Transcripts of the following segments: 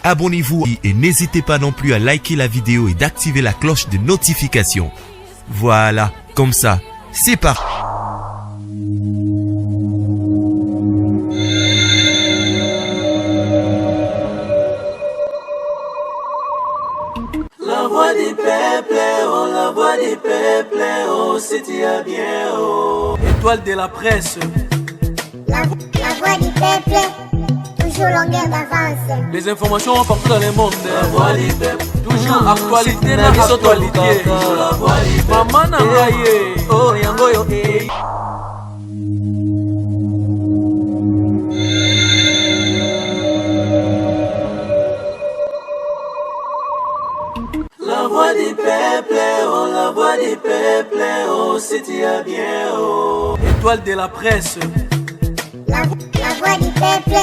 Abonnez-vous et n'hésitez pas non plus à liker la vidéo et d'activer la cloche de notification. Voilà, comme ça, c'est parti. La voix du peuple, oh, la voix du peuple, oh, c'est bien, oh. Étoile de la presse. La voix du peuple, toujours longueur d'avance. Les informations partout dans le monde. La voix du peuple, toujours actualité na actualité. La voix du peuple, maman nangaye, oh yango yo eh. La voix du peuple, oh, la voix du peuple, oh, c'est bien, oh. Étoile de la presse. La voix du peuple,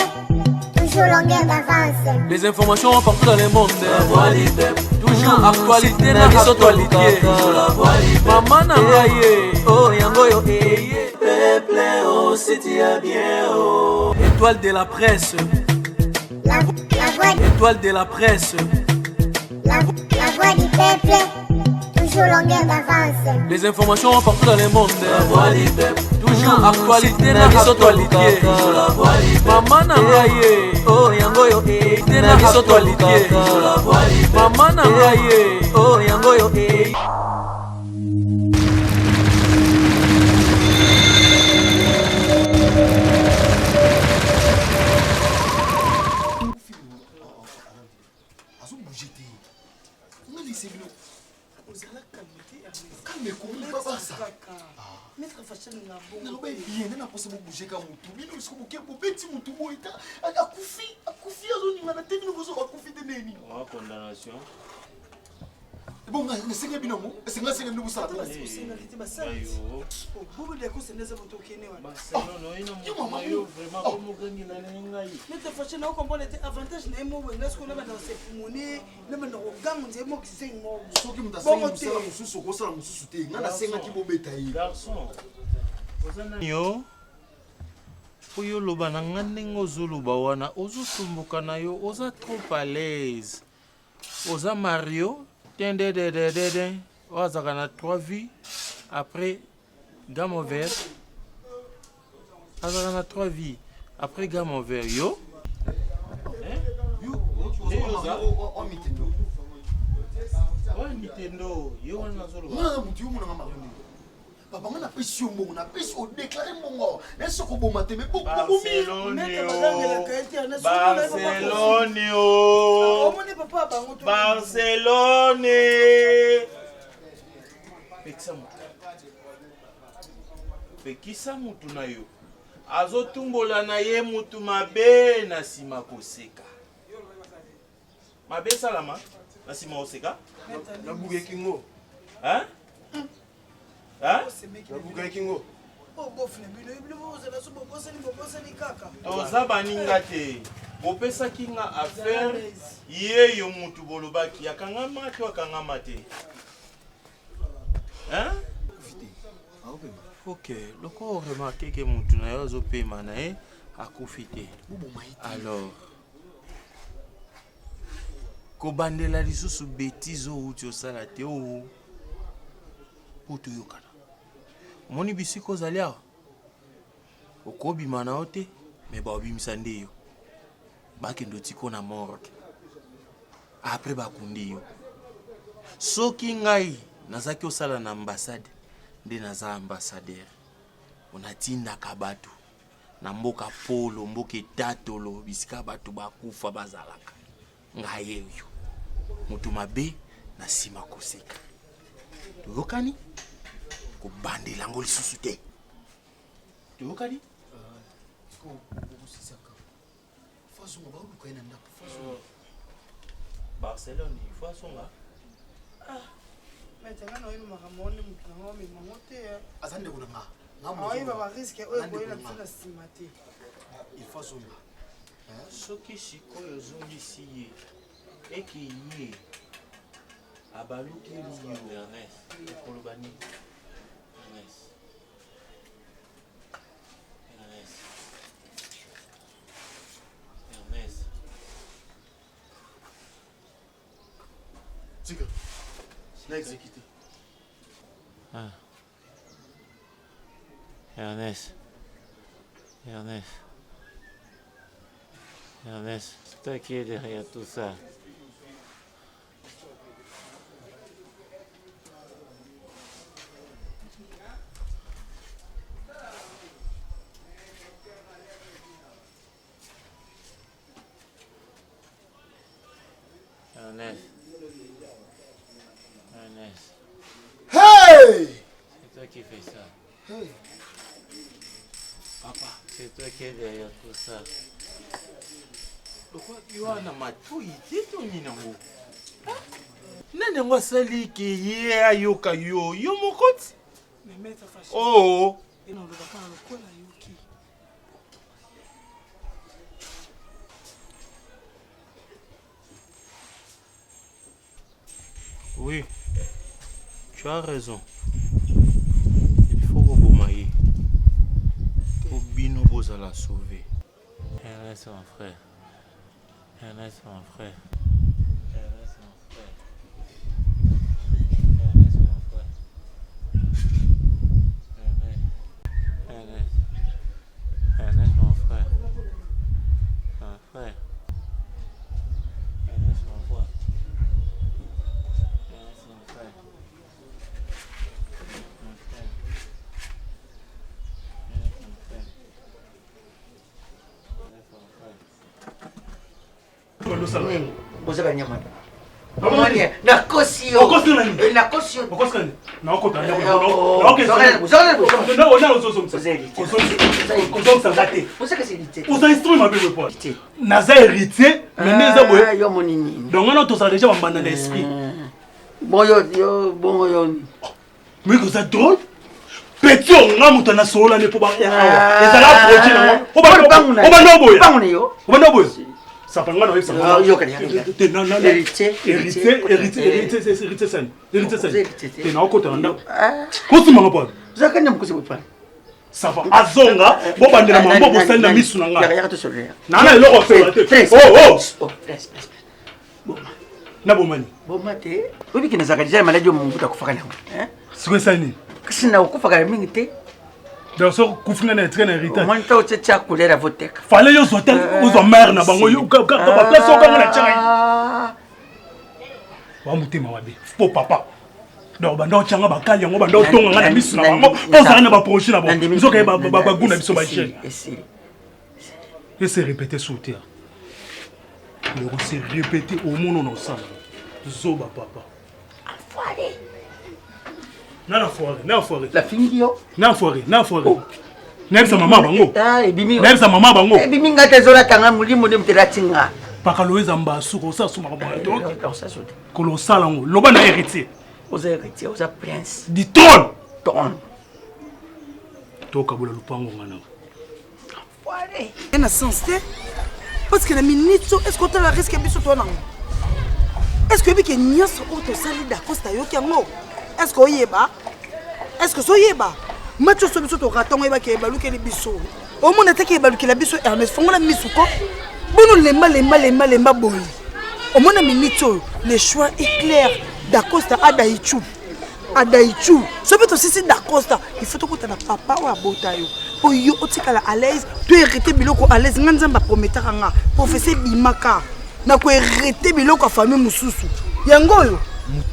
toujours longueur d'avance. Les informations partout dans le monde. La voix du peuple, toujours actualité na actualité. La voix du peuple, maman nangaye, oh yango yo eh. Peuple, oh, c'est bien, oh. Étoile de la presse. La voix Étoile de la presse. La voix du peuple, toujours longueur d'avance. Les informations partout dans le monde. La voix du peuple, toujours actualité na actualité. La voix du peuple, maman nangaye, oh yango yo eh. Na actualité. La voix du peuple, maman nangaye, oh yango yo eh. Condamnation. Bon, c'est bien binomo. C'est nga senga nubu sala. Yo oyo loba na nga ndenge ozoloba wana ozosumbuka na yo oza trop à l'aise oza Mario tendedededede ozaka na 3 vies après gamme vert azaka na 3 vies après gamme vert yo Nintendo yo wana nazoloba Papa, on a pris on a pris au déclaré mon est-ce qu'on peut mater mais Barcelone Pekisa mutu na yo azotumbola na ye mutu mabe na sima koseka mabe salama na sima koseka na buge kingo hein toza baninga te bopesaki nga affaire ye yo mutu bolobaki akangama to akangama te ok loko remarqué que mutu na yo azopema na ye akufi te alors kobandela lisusu bêtise outi osala te o toyokana moni bisika ozali awa okobima na yo te me baobimisa nde yo bakende otiko na morgue apres bakundi yo soki ngai nazaki osala na ambassade nde naza ambassadeur onatindaka bato na mboka polo mboka etatolo bisika bato bakufa bazalaka ngai eyo moto mabe na nsima koseka toyokani kobandela yango lisusu te toyokani Barcelone ifo asonga azande kuna soki sikoyo ozongisi ye ekeye abalukeli yo ekoloba nini Tika. Na exécuté. Ah. Ernest, c'est toi qui es derrière tout ça. Ernest. Hey! C'est toi qui fais ça. Hey! Papa, c'est toi qui es derrière tout ça. Pourquoi tu as na matui tito ni nango? Nene ngo sali ki ye ayoka yo mokoti. Mais maître fâché. Oh. Et non, le papa a le col à Yuki. Oui, tu as raison. Il faut que vous m'ayez. Pour bino vous la sauver. Ernest, mon frère. Ernest, mon frère. Ernest, mon frère. Mon frère. Ernest, mon frère. Ernest, mon frère. Mon frère. Ernest, mon frère. Ernest, mon frère. Bozaka nyama. Amani na kosio. Na kosio. Okoskani. Na okota na ça va azonga bo bandela mambo bo sali na misu na nga nana eloko sala te oh na bomani bomate obi kina zaka déjà maladie mo mbuta kufaka nango siko sani kisina ukufaka mingi te donc so kufinga na etre na héritage moi nta otcha couleur votek fallait yo zotel ozo mère na bango yo ka place o kanga na tchanga wa mutema wabe po papa donc bando tchanga bakali yango bando tonga na misu na bango po ça na ba projet na bango nzoka ba guna biso ba chaîne et c'est répété sur terre le c'est répété au monde on ensemble zoba papa enfoiré na foiré la fingio na foiré nem sa mama bango ebimi nem sa mama bango ebimi ngate zola tanga mulimo de mteratinga pakaloeza mbasu ko sa suma ba donc ça saute ko lo salango loba na héritier aux héritiers aux prince du trône to kabola lupango ngana enfoiré Et na sens te parce que la minute est-ce que tu as risque biso toi nango est-ce que biki nyaso auto sali da costa yo kiango est-ce que oyeba est-ce que soyeba macho so biso to ratongo yeba ke baluke le biso o mona te ke baluke la biso Ernest fongola misuko bono lemba boy o mona minute le choix est clair da costa adaichu so beto sisi da costa il faut to kota na papa wa botayo po yo otikala à l'aise to hériter biloko à l'aise nganzamba prometaka nga professeur Bimaka na ko hériter biloko famille mususu yango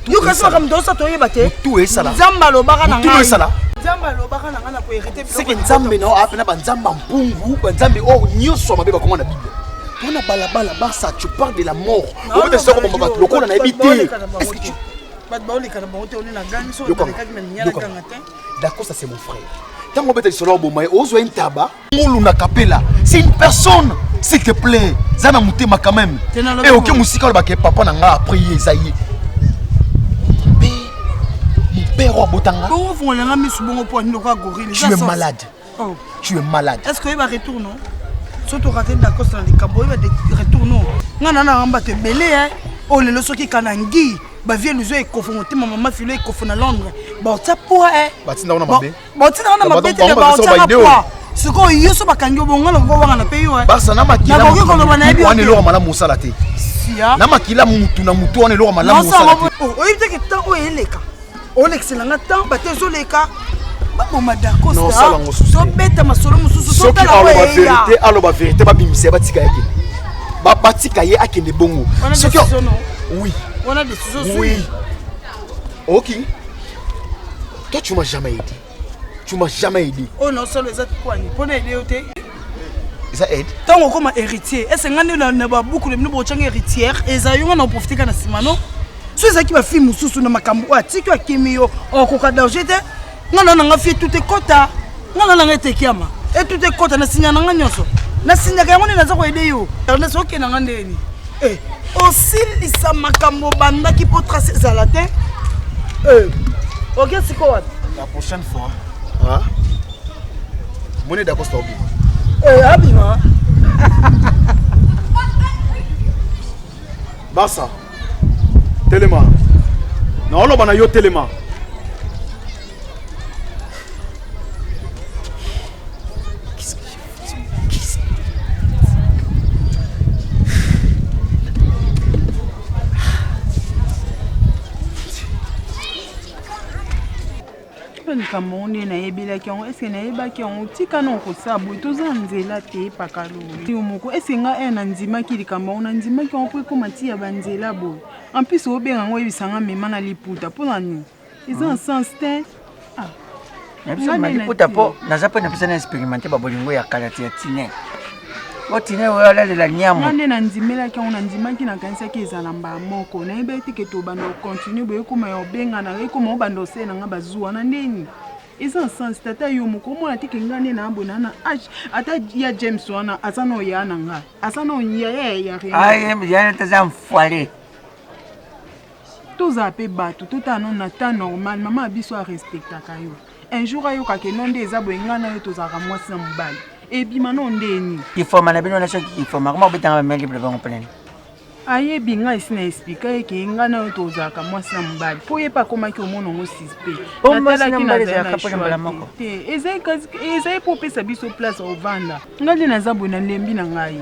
yo kasi ka mdosa to yeba te tout est ça là nzamba lobaka na nga tout est ça là nzamba lobaka na nga na ko hériter biloko c'est que nzambe na apena banzamba mpungu banzambe o nyoso mabe ba komona na bible pona balabala basa tu parles de la mort on peut se comme on va lokola na ebité est-ce que tu d'accord, ça c'est mon frère. Tant qu'on peut être solo, ozo un tabac, na capella. C'est une personne, s'il te plaît. Zana mutema quand même. Et ok, musical que papa n'a pas prié ça y est. Mon père au botanga. Tu es malade. Tu es malade. Est-ce qu'il va retourner non? Surtout rater d'accord dans les cabos, il va retourner. Non, on va te belé hein. Oh le leçon qui kanangi. Bah viens nous aider confronter ma maman filé confond à Londres. Bah ça pour hein. Bah tu n'as pas mabé. Bah tu n'as pas mabé. Bah ça pas. Ce qu'on y est sur bakangi bonga le bonga na payo hein. Bah ça n'a pas qui. On est là on m'a la moussa la tête. suya na makila mutu na mutu wana eloko malamu osala te. Oyebi te ke temps oyo eleka olekiselanga temps bate ezoleka baboma dakosta tobeta masolo mosusu soki aloba vérité aloba vérité babimisa batika ye akende batika ye akende bongo soki oui wana décision oui ok toi tu m'as jamais aidé. Tu m'as jamais aidé. Oh non, solo les autres poignées. Pour aider, ça aide. Tant qu'on comme héritier, et c'est nga beaucoup de nous héritière et ça y on en profiter quand simano. C'est ça qui va faire mususu na makambo ati kwa kimio o ko danger te. Nga na fi tout est quota. Nga na ngete kiama. Et tout est quota na sinya na nyonso. Na sinya ka ngone na za ko aider yo. Na so ke na ngandeni. Eh, aussi lisa makambo banda qui peut tracer ça la tête. OK, c'est quoi? La prochaine fois. Hein? Mon est d'accord, stop. Abima. Bassa. Téléma. Non, on a yo téléma. Comment on est naïbila qui ont est-ce que naïba qui ont tika non ko sabu to zanzela te pakalo yomoko est-ce nga un ndima ki likamba on ndima qui ont pris comme tia banzela bo en plus o benga ngo ebisanga mema na liputa pour nani ils ont sens te ah na liputa po na zapo na pesa na expérimenter ba bolingo ya kalati ya tine otine wala la nyamu ngane na ndimela ki on ndima ki na kanisa ki ezalamba moko na ebe tike to bando continue boye kuma yo benga na ko mo bando se na nga bazuwa na ndeni ils ont sens tata yo moko mo na tike ngane na abona na age ata ya James wana asano ya na nga asano ya rien ai ya taza mfwale tous appé batu tout à non temps normal maman biso a respecta kayo un jour ayo ka ke nonde ezabo ngana yo tozaka mwasi na mbali et puis maintenant ndeni il faut manabino na choki il faut makoma betanga ba libre ba plein aye binga isina expliquer ke ngana yo tozaka mwasi na mbali po yepa koma ki omono ngo suspect natala ki na za kapola mbala moko te ezai po pesa biso place au vanda ngali na zabo na lembi na ngai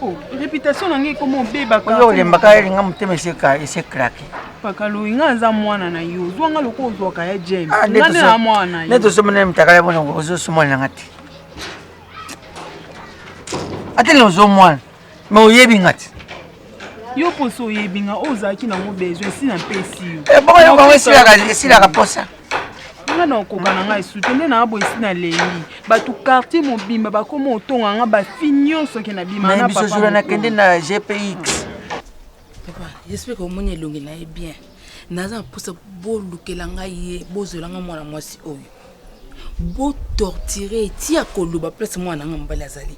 oh réputation na ngai komo beba ka yo lemba ka ringa muteme seka ese crack pakalo inga za mwana na yo zwanga loko ozwaka ya James ngani na mwana yo neto somene mtakala bona ozo somona ngati atele ozo mwana me oyebi ngati yo poso yebinga ozaki na mo besoin si na pesi yo bon yo ko sila ka posa nga na okoka na ngai soutene na abo esi na leli batu quartier mobimba bakoma otonga nga bafi nyonso ke na bima na papa biso na kende na GPX papa j'espère que omoni elongi na ye bien naza posa bolukela ngai ye bozolanga mwana mwasi oyo botortire tia koloba place mwana nga mbali azali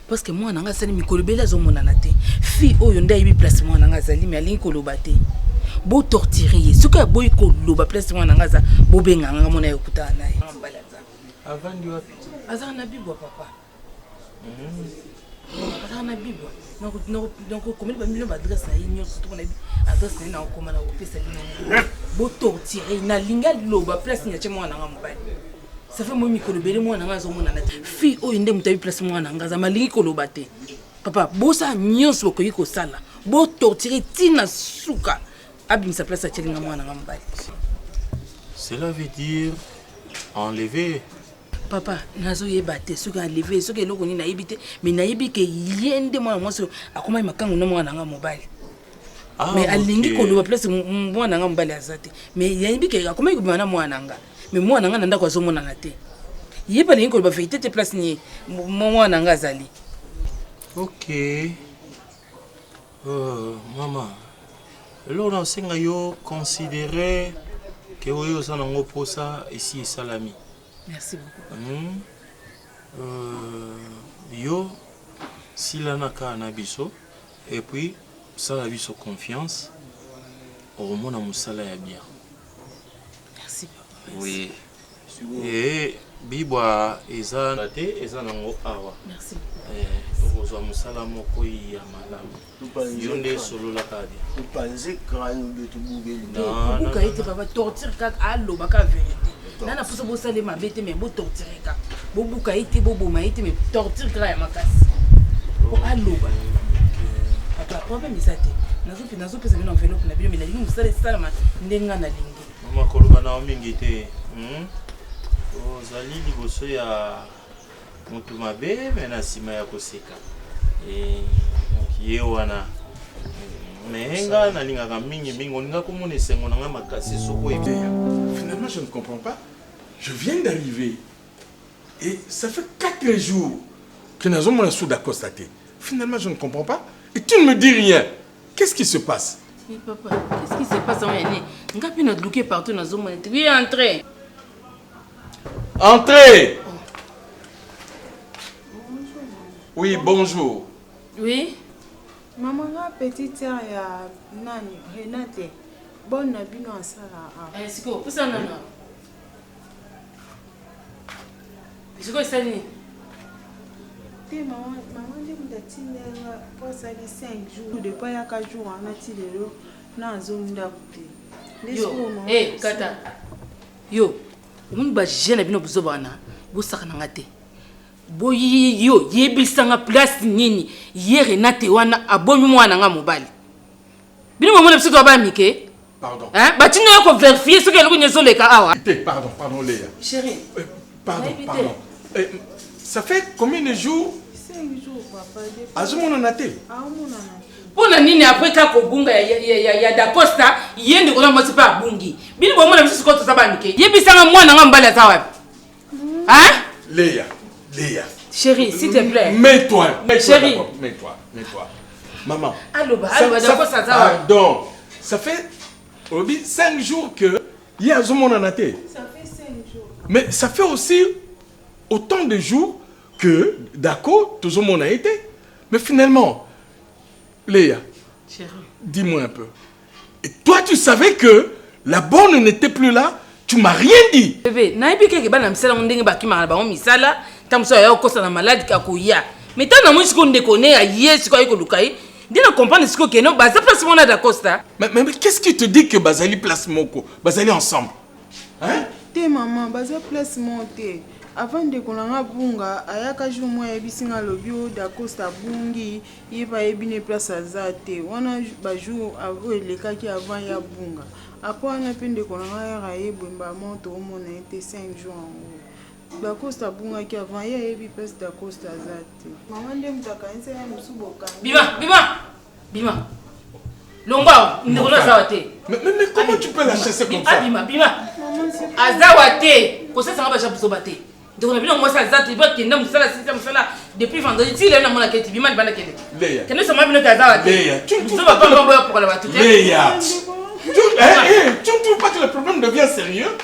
parce que moi nanga sali mikolo bela zo monana te fi oyo ndai bi place moi nanga sali mais alingi koloba te bo torturer suka boy koloba place moi nanga za bo benga nga mona yokuta naye mbalaza avant ndi wapi azana na bibwa papa azana na bibwa donc comme ba million adresse na yinyo surtout na adresse na okoma na opesa lino bo torturer na linga loba place nya che moi nanga mbali ça fait moi mikolo bele moi nanga zo monana fi oyo nde mutabi place moi nanga za malingi koloba te papa bosa nyonso ko yiko sala bo torturer tina suka abimisa place a chelinga moi nanga mbali cela veut dire enlever papa nazo yeba te suka enlever suka eloko ni na yibite mais na yibike yende moi moi so akoma makangu na moi nanga mobali mais alingi koloba place moi nanga mbali azate mais yibike akoma yibima na moi nanga mais moi nanga nanda kwa zomo nanga te yeba lingi koloba vérité te place ni moi nanga azali ok maman alors on senga yo considérer que oyo ça nango posa ici salami merci beaucoup yo sila naka na biso et puis ça la biso confiance au mona musala ya bien merci papa oui et bibwa eza te eza nango awa merci tokozwa musala moko ya malamu yo nde solola kadi upanze crâne de tubugeli buka ete papa torture kaka aloba ka vérité nana poso bosale mabe te mais bo torture kaka bo buka ete bo boma ete mais torture kaka ya makasi o aloba papa problème eza te nazopesa bino enveloppe na bino me nalingi mosala esalama ndenge nga nalingi mama koloba na mingi te ozali liboso ya moto mabe me na nsima ya koseka ye wana me nga nalingaka mingi olinga komona esengo na nga makasi soko Finalement, je ne comprends pas. Je viens d'arriver et ça fait 4 jours que nous avons un sou constaté. Finalement, je ne comprends pas. Et tu ne me dis rien. Qu'est-ce qui se passe? Oui, papa, qu'est-ce qui se passe en année? On a pu nous bloquer partout dans le monde. Oui, entrez. Entrez. Oui, bonjour. Oui. Maman, ma petite sœur, Nani, Renate, bonne bino en sala. Est-ce que vous savez non? Est-ce que vous savez? Maman, dit que tu as passé 5 jours. Depuis 4 jours, on a tiré na zone d'apte. Yo, Kata. Yo, le monde va gêner bino buzobana. Vous savez ngate. Boyi yo yebisanga place nini yere na te wana abomi mwana nga mobali bino momona biso to ba mike pardon batino yo ko vérifier ce que le kunyezo leka awa pardon Léa chérie pardon ça fait combien de jours 5 jours papa azumona na te pona nini après ka ko bunga ya da costa yende ko na mo sipa bungi bino momona biso ko to sa ba mike yebisanga mwana nga mbali atawa Léa. Chérie, s'il te plaît. Mets-toi. Chérie. Mets-toi. Maman. Pardon. Ça fait 5 jours que il y a Zomon Anaté. Ça fait 5 jours. Mais ça fait aussi autant de jours que d'accord, tout Zomon a été. Mais finalement, Léa, chérie, dis-moi un peu. Et toi, tu savais que la bonne n'était plus là? Tu m'as rien dit. Bébé, naïbi ke ba na msala ndenge ba ki mara ba misala, tamso ya kosa na malade ka kuya. Mais tant na mo siko ndekone ya yesu ko lukai, dina comprendre siko ke no ba za place mona da costa. Mais qu'est-ce qui te dit que Bazali place moko, Bazali ensemble? Hein? Té maman, baza place monté. Avant de konanga bunga, ayaka jour moi ebisinga lobio da costa bungi, yeba ebine place azate. Wana ba jour avo elekaki avant ya bunga. Après, on a pu de connaître et Bumba monte au monde était 5 jours en haut. Dacosta bunga qui avant hier et puis peste Dacosta zate. Maman dem takanse ya musuboka. Bima. Lomba, ndeko na zawate. Mais comment tu peux la chasser comme ça? Bima. Azawate, ko sasa ngaba chapuso bate. Ndeko na bino moi ça zate ba kenda musala sisa musala depuis vendredi ti le na mona keti Bima bana kende. Léa. Kende sama bino ka zawate. Léa, tu vas pas bomba pour la batute. Léa. Tu ne trouves pas que le problème devient sérieux?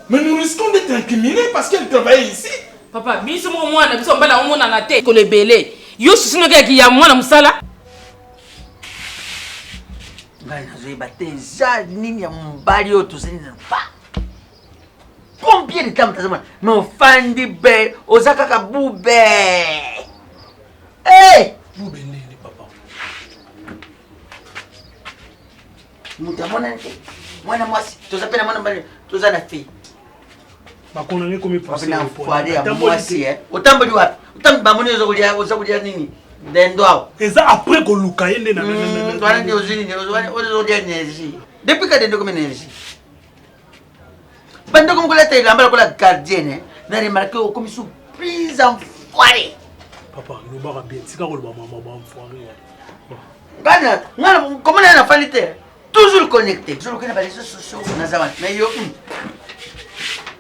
Mais nous risquons d'être incriminés parce qu'elle travaille ici. Papa, biso mo mwana biso mbala omona na te ko lebele. Yo susino ke ki ya mwana musala. Ngai nazo ibate za nini ya mbali yo tuzeni na pa. Combien de temps tazama? No fandi be ozaka ka bube. Bube nini papa? Mutamona mwana mwasi tozapena mwana mbali tozana fi. Bakona ngi komi passer foire ya mwasi otamboli wapi? Utambi bamoni ozokulia nini? Dendo ao. Eza après ko luka yende na Toi ndi ozini ne ozodia énergie. Depuis ka dendo comme énergie. Bando comme la tête lambala la gardienne na remarqué comme surprise en foire. Papa, nous va bien. Si ka ko ba mama ba foire. Ngana comment na fanité? Toujours connecté. Toujours que les réseaux sociaux na zaman. Mais yo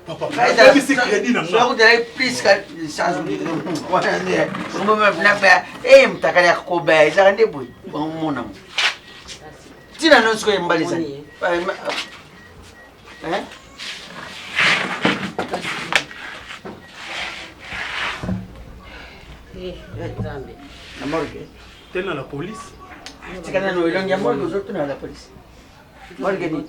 papa, je suis crédit na moi. Je vais plus que change de voilà né. Je me na ba mtakani akoba za ndebui. Mona. Tina no siko mbaliza. Hein? Zambe. La morgue. T'es dans la police? Tu connais nous il y a morgue aux autres dans la police. Morgue dit.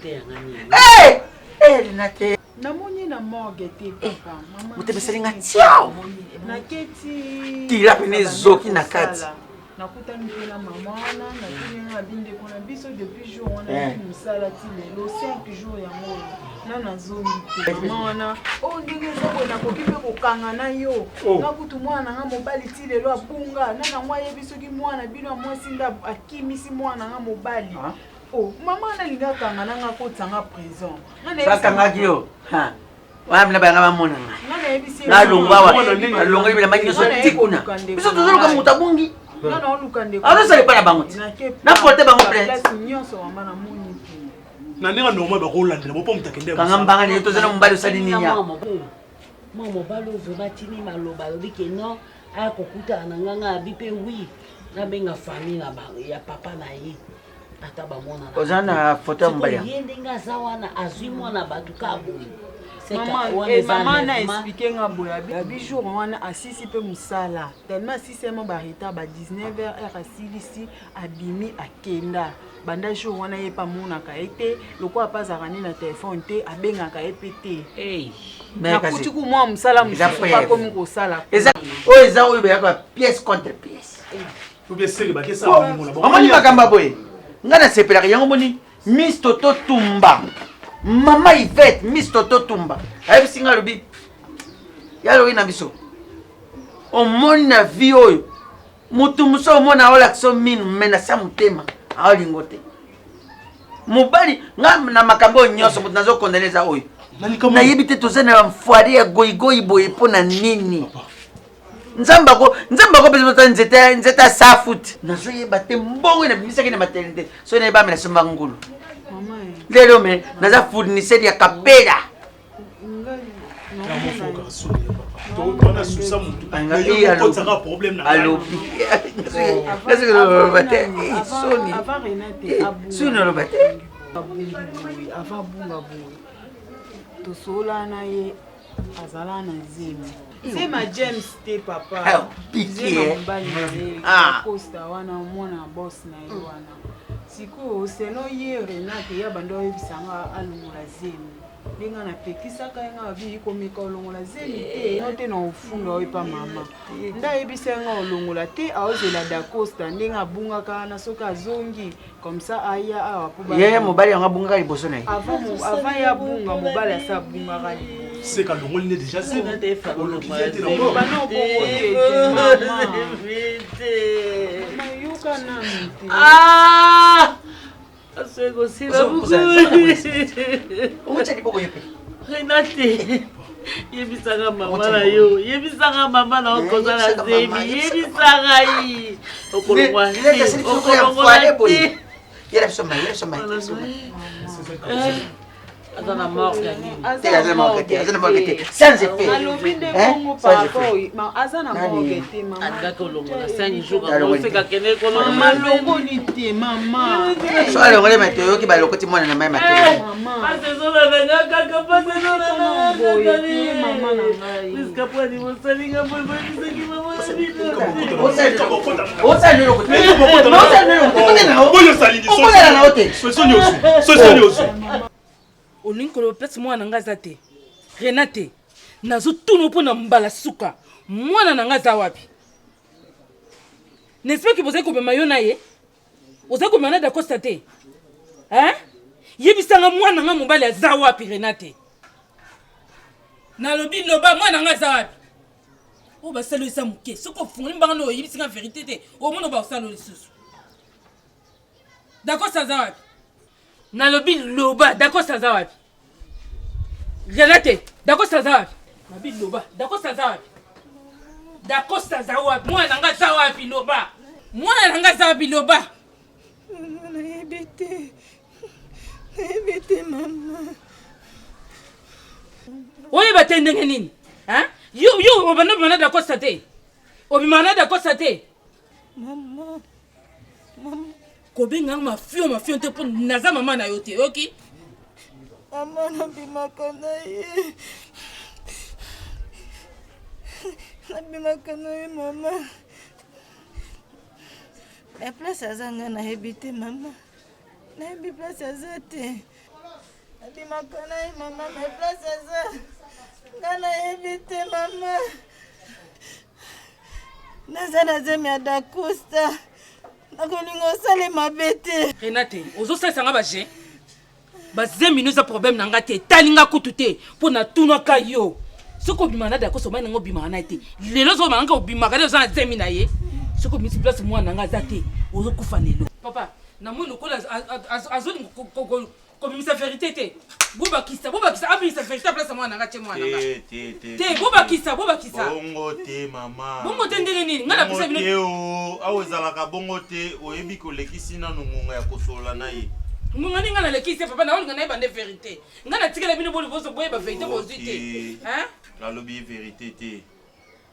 Renate. Namoni na morgue te papa. Maman. Mutebeselinga tiao. Na keti. Tira pene zoki na kati. Nakuta ndela mama wana na tini na binde kona biso depuis jour on a musala ti lelo 5 jours ya moyo. nana zombi te mama wana oyo ndenge ezoko nakoki mpe kokanga na yo nakutu mwana nga mobali ti lelo abunga nana ngo ayebi soki mwana bino amwasi nde akimisi mwana nga mobali mama wana alingi akanga nanga akotanga prison bakangaki yo wana mina bayanga bamonanga nalongoli bila manyi nyonso tikuna biso tozoluka moto abungi azosala epai na bango ti naporte bango plainte nyonso wamba namoni te na ndenge normal bakolandela bopo mutakende kanga mbanga lelo tozana mobali osali nini ya mwa mobali ozo batini maloba alobi ke non aya kokutana na nganga abi mpe wi nabenga famille ya papa na ye ata bamonana oza na foto ya mobali ye ndenge aza wana azwi mwana bato ka boye mama na explike nga boye abi jour wana asisi mpe mosala tellement asisi ema bareta ba 19h heure asilisi abimi akenda banda jour wana ye pa monaka ye te lokola mpe azalaka nde na telefone te abengaka ye mpe te nakuti ku mwa mosala mosusu pakomi kosala oyo eza oyo bayaka pièce contre pièce omoni makambo boye nga nasepelaka yango moni Miss Toto Tumba mama Yvette Miss Toto Tumba ayebisi nga alobi yalobi na biso omoni na vie oyo mutu mosu omona aolakisa minu me na sa motema aolingo te mobali nga na makambo oyo nyonso moto nazokondane eza oyo nayebi te toza na bamfoire ya goyigoyi boye mpo na nini nzambe ako pesa nzete asafuti nazoyeba te mbongo nabimisaki na maternité so nayeba amena somba ngulu lelo me naza fournisseur ya kapela alobi soni aloba te ava bunga boye tosola na ye azala na zemi zema James te papa zema mobali na ye akosta wana mwana boss na ye wana sikoyo seno ye Renate ya bando oyebisanga alongola zemi ndenge napekisaka ye nga babi komeka olongola zemi te no te na ofunda oyepa mama nde ayebisa ye nga olongola te aozela dacosta ndenge abungaka wana soki azongi comme ça aya awa po ye mobali yango abungaka liboso na ye avant ye abunga mobali asa abungaka liboso c'est quand l'on est déjà c'est Renate yebisanga mama na yo yebisanga mama na okoza na zemi yebisanga yi okolongwa te yera soma azana morgue te sans effet alobi nde bongo paraport azana morgue te mama alingaka olongola 5 jours oseka kende kolongola longoli te mama so alongole mato yoki balokoti mwana na mai mato pasezona nangakaka pasezona mama na ngai puisque pwani mosalinga boyebisaki mama olingi koloba place mwana nanga aza te Renate nazotuna mpo na mbala suka mwana nanga aza wapi nespeki bozali kobema yo na ye ozali kobema na dacosta te yebisanga mwana nanga mobali aza wapi Renate nalobi loba mwana nanga aza wapi oyo basala esa moke soki ofungoli mbanga na oyebisinga verité te omona baosala lisusu dacosta aza wapi nalobi loba dacosta aza wapi Renate dacosta aza wapi nabi loba dacosta aza wapi dacosta aza wapi mwana nanga aza wapi loba mwana nanga aza wapi loba nayebi te mama oyeba te ndenge nini yo obanda obima na dacosta te obima na dacosta te mama kobenganga mafio te mpo naza mama na yo te oki mama nabimaka na ye mama me place aza nga nayebi te mama nayebi place aza te nabimaka na ye mama me place aza nga nayebi te mama naza na zemi ya dacosta nakolinga osala mabe te Renate ozosalisanga baje bazemi nous a problème na ngate talinga kutute pona tunaka yo soko bimana da ko so mai ngo bimana ite lelo so manga obimaka lelo za zemi na ye soko misi place moi na ngata te ozo kufa lelo papa na mo lokola azoni ko misa vérité te boba kisa abi sa vérité place moi na ngate moi na ngate te boba kisa bongo te mama bongo te ndenge nini ngana pisa bino yo awezala ka bongo te oyebi ko lekisi na nungunga ya kosola na ye nunga ninga na lekisi papa na olunga na bande vérité ngana tikela bino boli bozo boye ba vérité bozite hein la lobby vérité te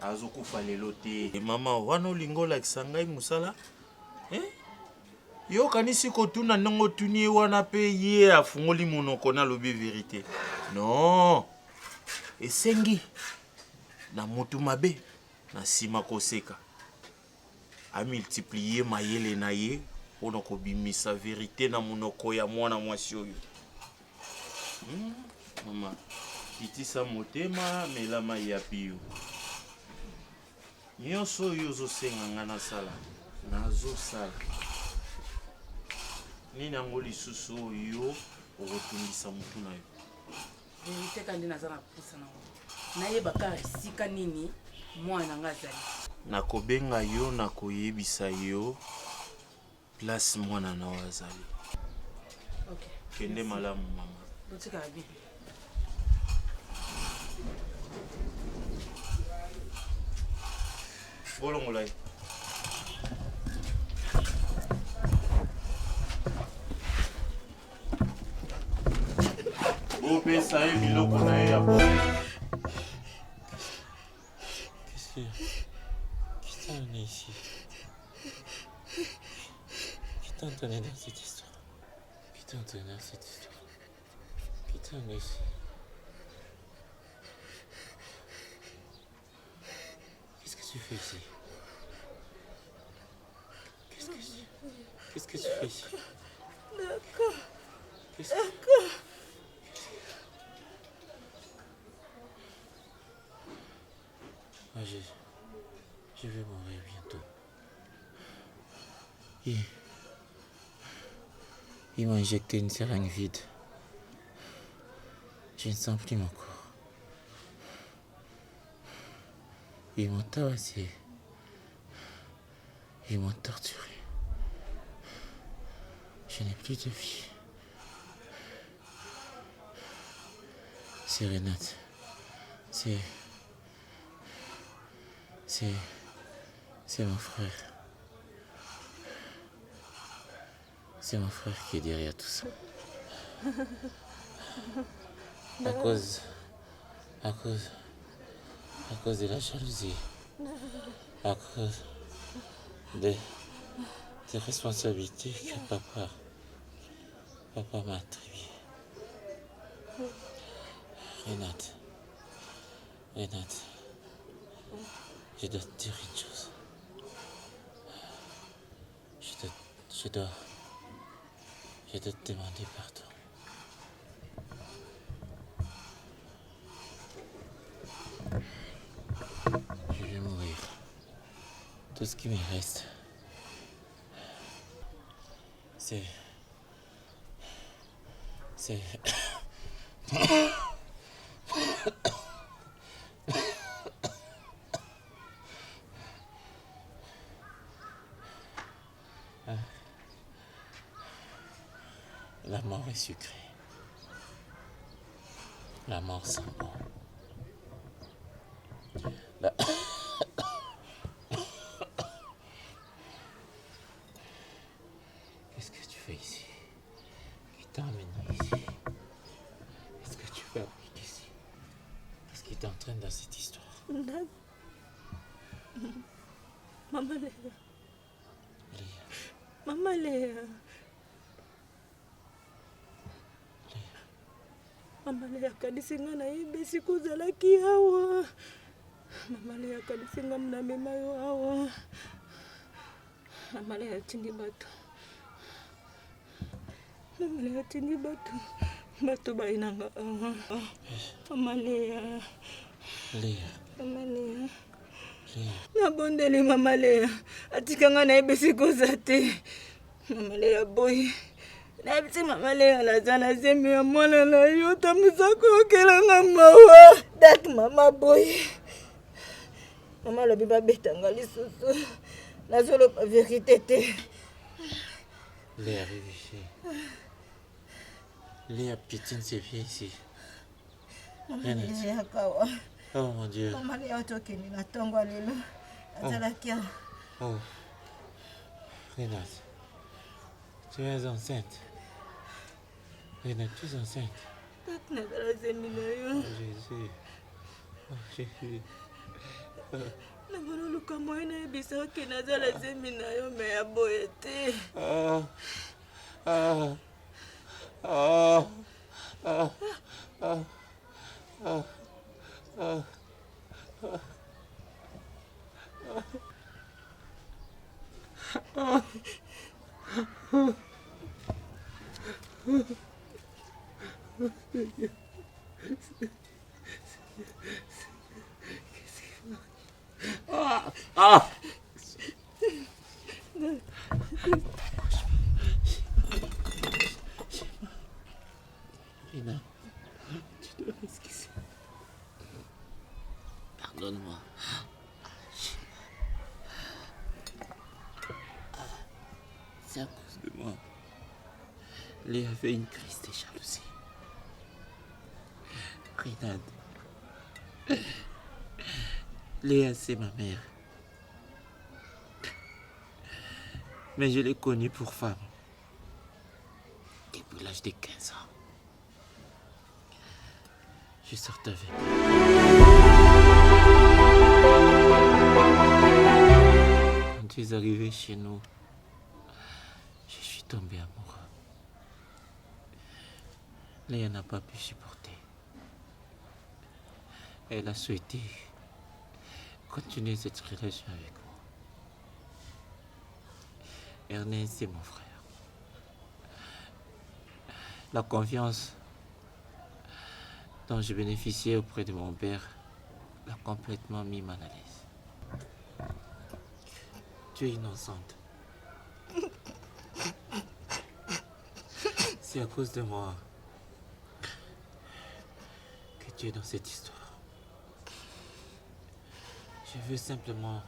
azokufa lelo te mama wana olingola kisangai musala yo kanisi kotuna ndongo tuni wana pe ye afungoli monoko na lobby vérité non esengi na motu mabe na sima koseka a multiplier mayele na ye mpona kobimisa vérité na monoko ya mwana mwasi oyo mama itisa motema melama ya pio nyonso oyo ozosenga nga nasala nazosala nini yango lisusu oyo okotungisa motu na yo vérité kandi naza na pusa nango nayebaka esika nini mwana nga azali nakobenga yo nakoyebisa yo place mwana na yo azali kende malamu mama botika abi bolongola ye bopesa ye biloko na ye ya po Putain, on est ici. Putain, on est dans cette histoire. Putain, on est dans cette histoire. Putain, on est ici. Qu'est-ce que tu fais ici? Qu'est-ce que tu fais ici? D'accord. D'accord. Je vais mourir bientôt. Il m'a injecté une seringue vide. Je ne sens plus mon corps. Ils m'ont tabassé. Ils m'ont torturé. Je n'ai plus de vie. C'est Renate. C'est mon frère. C'est mon frère qui est derrière tout ça. À cause de la jalousie. À cause des responsabilités que papa m'a attribuées. Renate. Je dois te dire une chose. Je dois te demander pardon. Je vais mourir. Tout ce qui me reste, c'est la mort est sucrée. La mort sent bon. Qu'est-ce que tu fais ici? Qui t'a amené ici? Est-ce que tu veux appliquer ici? Qu'est-ce qui t'entraîne dans cette histoire? Maman Léa. Maman Léa. Mama Léa kadisinga na yebe siku zalaki awa. Mama Léa kadisinga mna mema yo awa. Mama Léa tindi bato. Mama Léa tindi bato. Bato bainanga awa. Mama Léa. Mama Léa. Nabondeli Mama Léa. Atikanga na yebe siku zate. Mama Léa boy. nayebisi mama lenga naza na zemi ya mwana na yo tambusaka okelanga mawa date mama boye mama alobi babetanga lisusu nazoloba vérité te. Léa arrive ici. Léa piétine ses pieds ici. Rien à dire. Oh mon Dieu. Maman Léa otokende na ntongo lelo azalaki awa. Oh. Renate, tu es enceinte. Renate, tu es enceinte. Oh Jésus. Oh Jésus. Naboluka moye nayebisaki naza na zemi na yo me ya boye te. Rina, tu dois m'excuser. Pardonne-moi. C'est à cause de moi. Léa avait une crise de jalousie. Renate. Léa, c'est ma mère. Mais je l'ai connue pour femme. Depuis l'âge de 15 ans. Je sortais avec elle. Quand tu es arrivé chez nous, je suis tombé amoureux. Léa n'a pas pu supporter. Elle a souhaité continuer cette relation avec moi. Ernest, c'est mon frère. La confiance dont je bénéficiais auprès de mon père l'a complètement mis mal à l'aise. Tu es innocente. C'est à cause de moi que tu es dans cette histoire. Je veux simplement...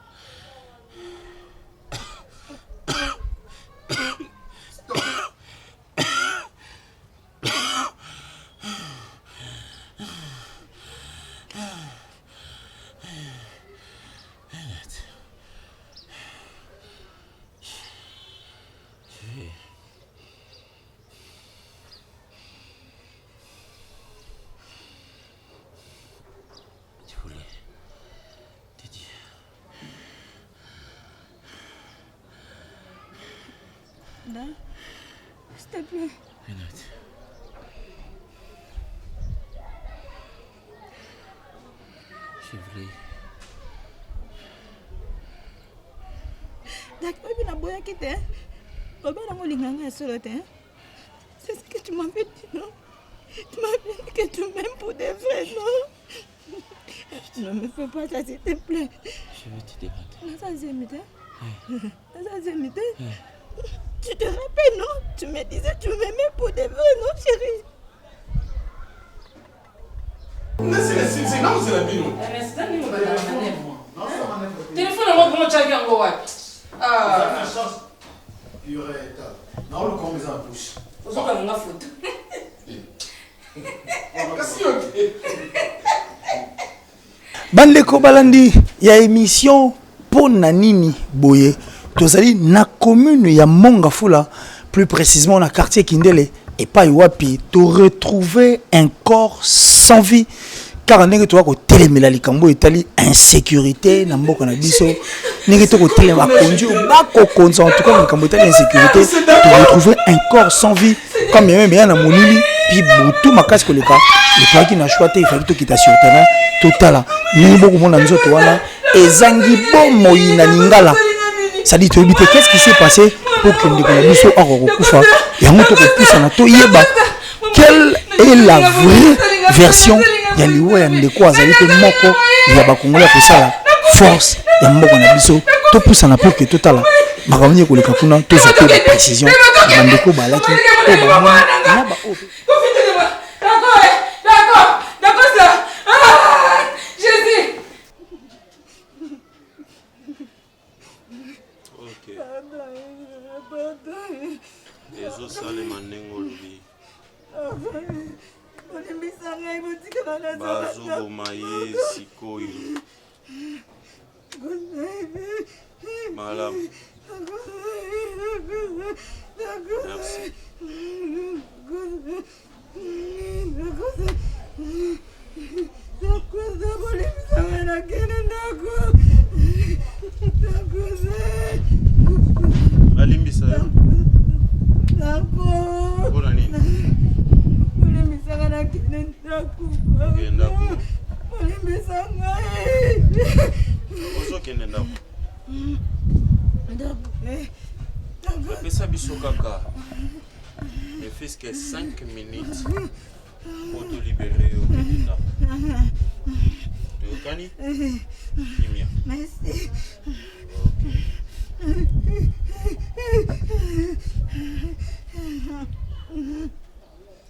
S'il te plaît. Renate. Je voulais... D'accord, tu n'as pas quitté. C'est ce que tu m'avais dit, non? Tu m'avais dit que tu m'aimes pour des vrais, non? Ne me fais pas ça, s'il te plaît. Je vais te demander. Tu te rappelles, non? Tu me disais que tu m'aimais pour des vrais, non, chérie? C'est là où c'est la bine. Téléphone, comment tu as gagné? Ah. Il y aurait non, le con, mais en bouche. Faut pas qu'on a faute. Bandeko balandi ya émission Pona Nini Boye. Tozali na commune ya Mongafula, plus précisément na quartier Kindele et pas Iwapi, to retrouver un corps sans vie. Car ndenge to ko telemela likambo etali insécurité na mboka na biso. Ndenge to ko telema konji ba ko konza en tout cas likambo etali insécurité, to retrouver un corps sans vie comme même na monili puis butu makasi koleka. Le plan qui n'a choisi il fallait to kita sur terrain totala. Ni beaucoup mona nzoto wana ezangi bomo ina ningala. Ça dit tu te qu'est-ce qui s'est passé pour que ndeko na biso akufa ya moto ko pusa na to yeba quelle est la vraie version ya liwo ya ndeko azali pe moko ya bakongole ko sala force ya mboka na biso to pusa na pour que totala makamoni koleka kuna tozwa pe précision bandeko balaki o bamona na ba o D'accord ça. Jésus. Ok. Ezo sale manengo lubi. Bazo bomaye sikoyo. Malam. Merci. Alimbisa yo. Bona nini? Genda ku. Ozo kende ndako. Pesa biso kaka. Ne fais que 5 minutes pour te libérer au Kenya. Yokani? Kimia. Merci.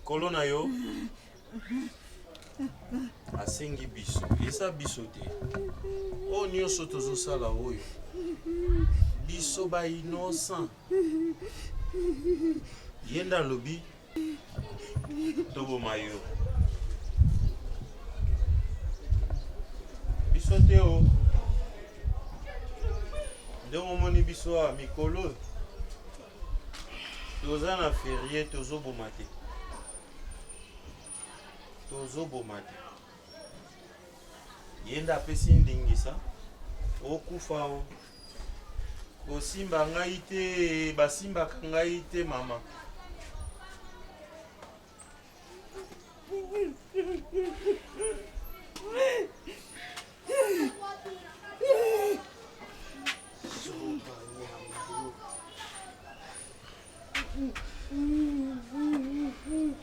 Kolona yo. Asengi biso. Esa biso te. O nyonso tozosala oyo. Biso ba innocent. Yenda lobi. Tobo mayo. Biso te o. Ndongo moni biso a mikolo. Toza na ferie tozo bomate. Tozo bomate. Yenda pesi ndingisa. Okufa o. Kosimba ngai te, basimba ngai te mama.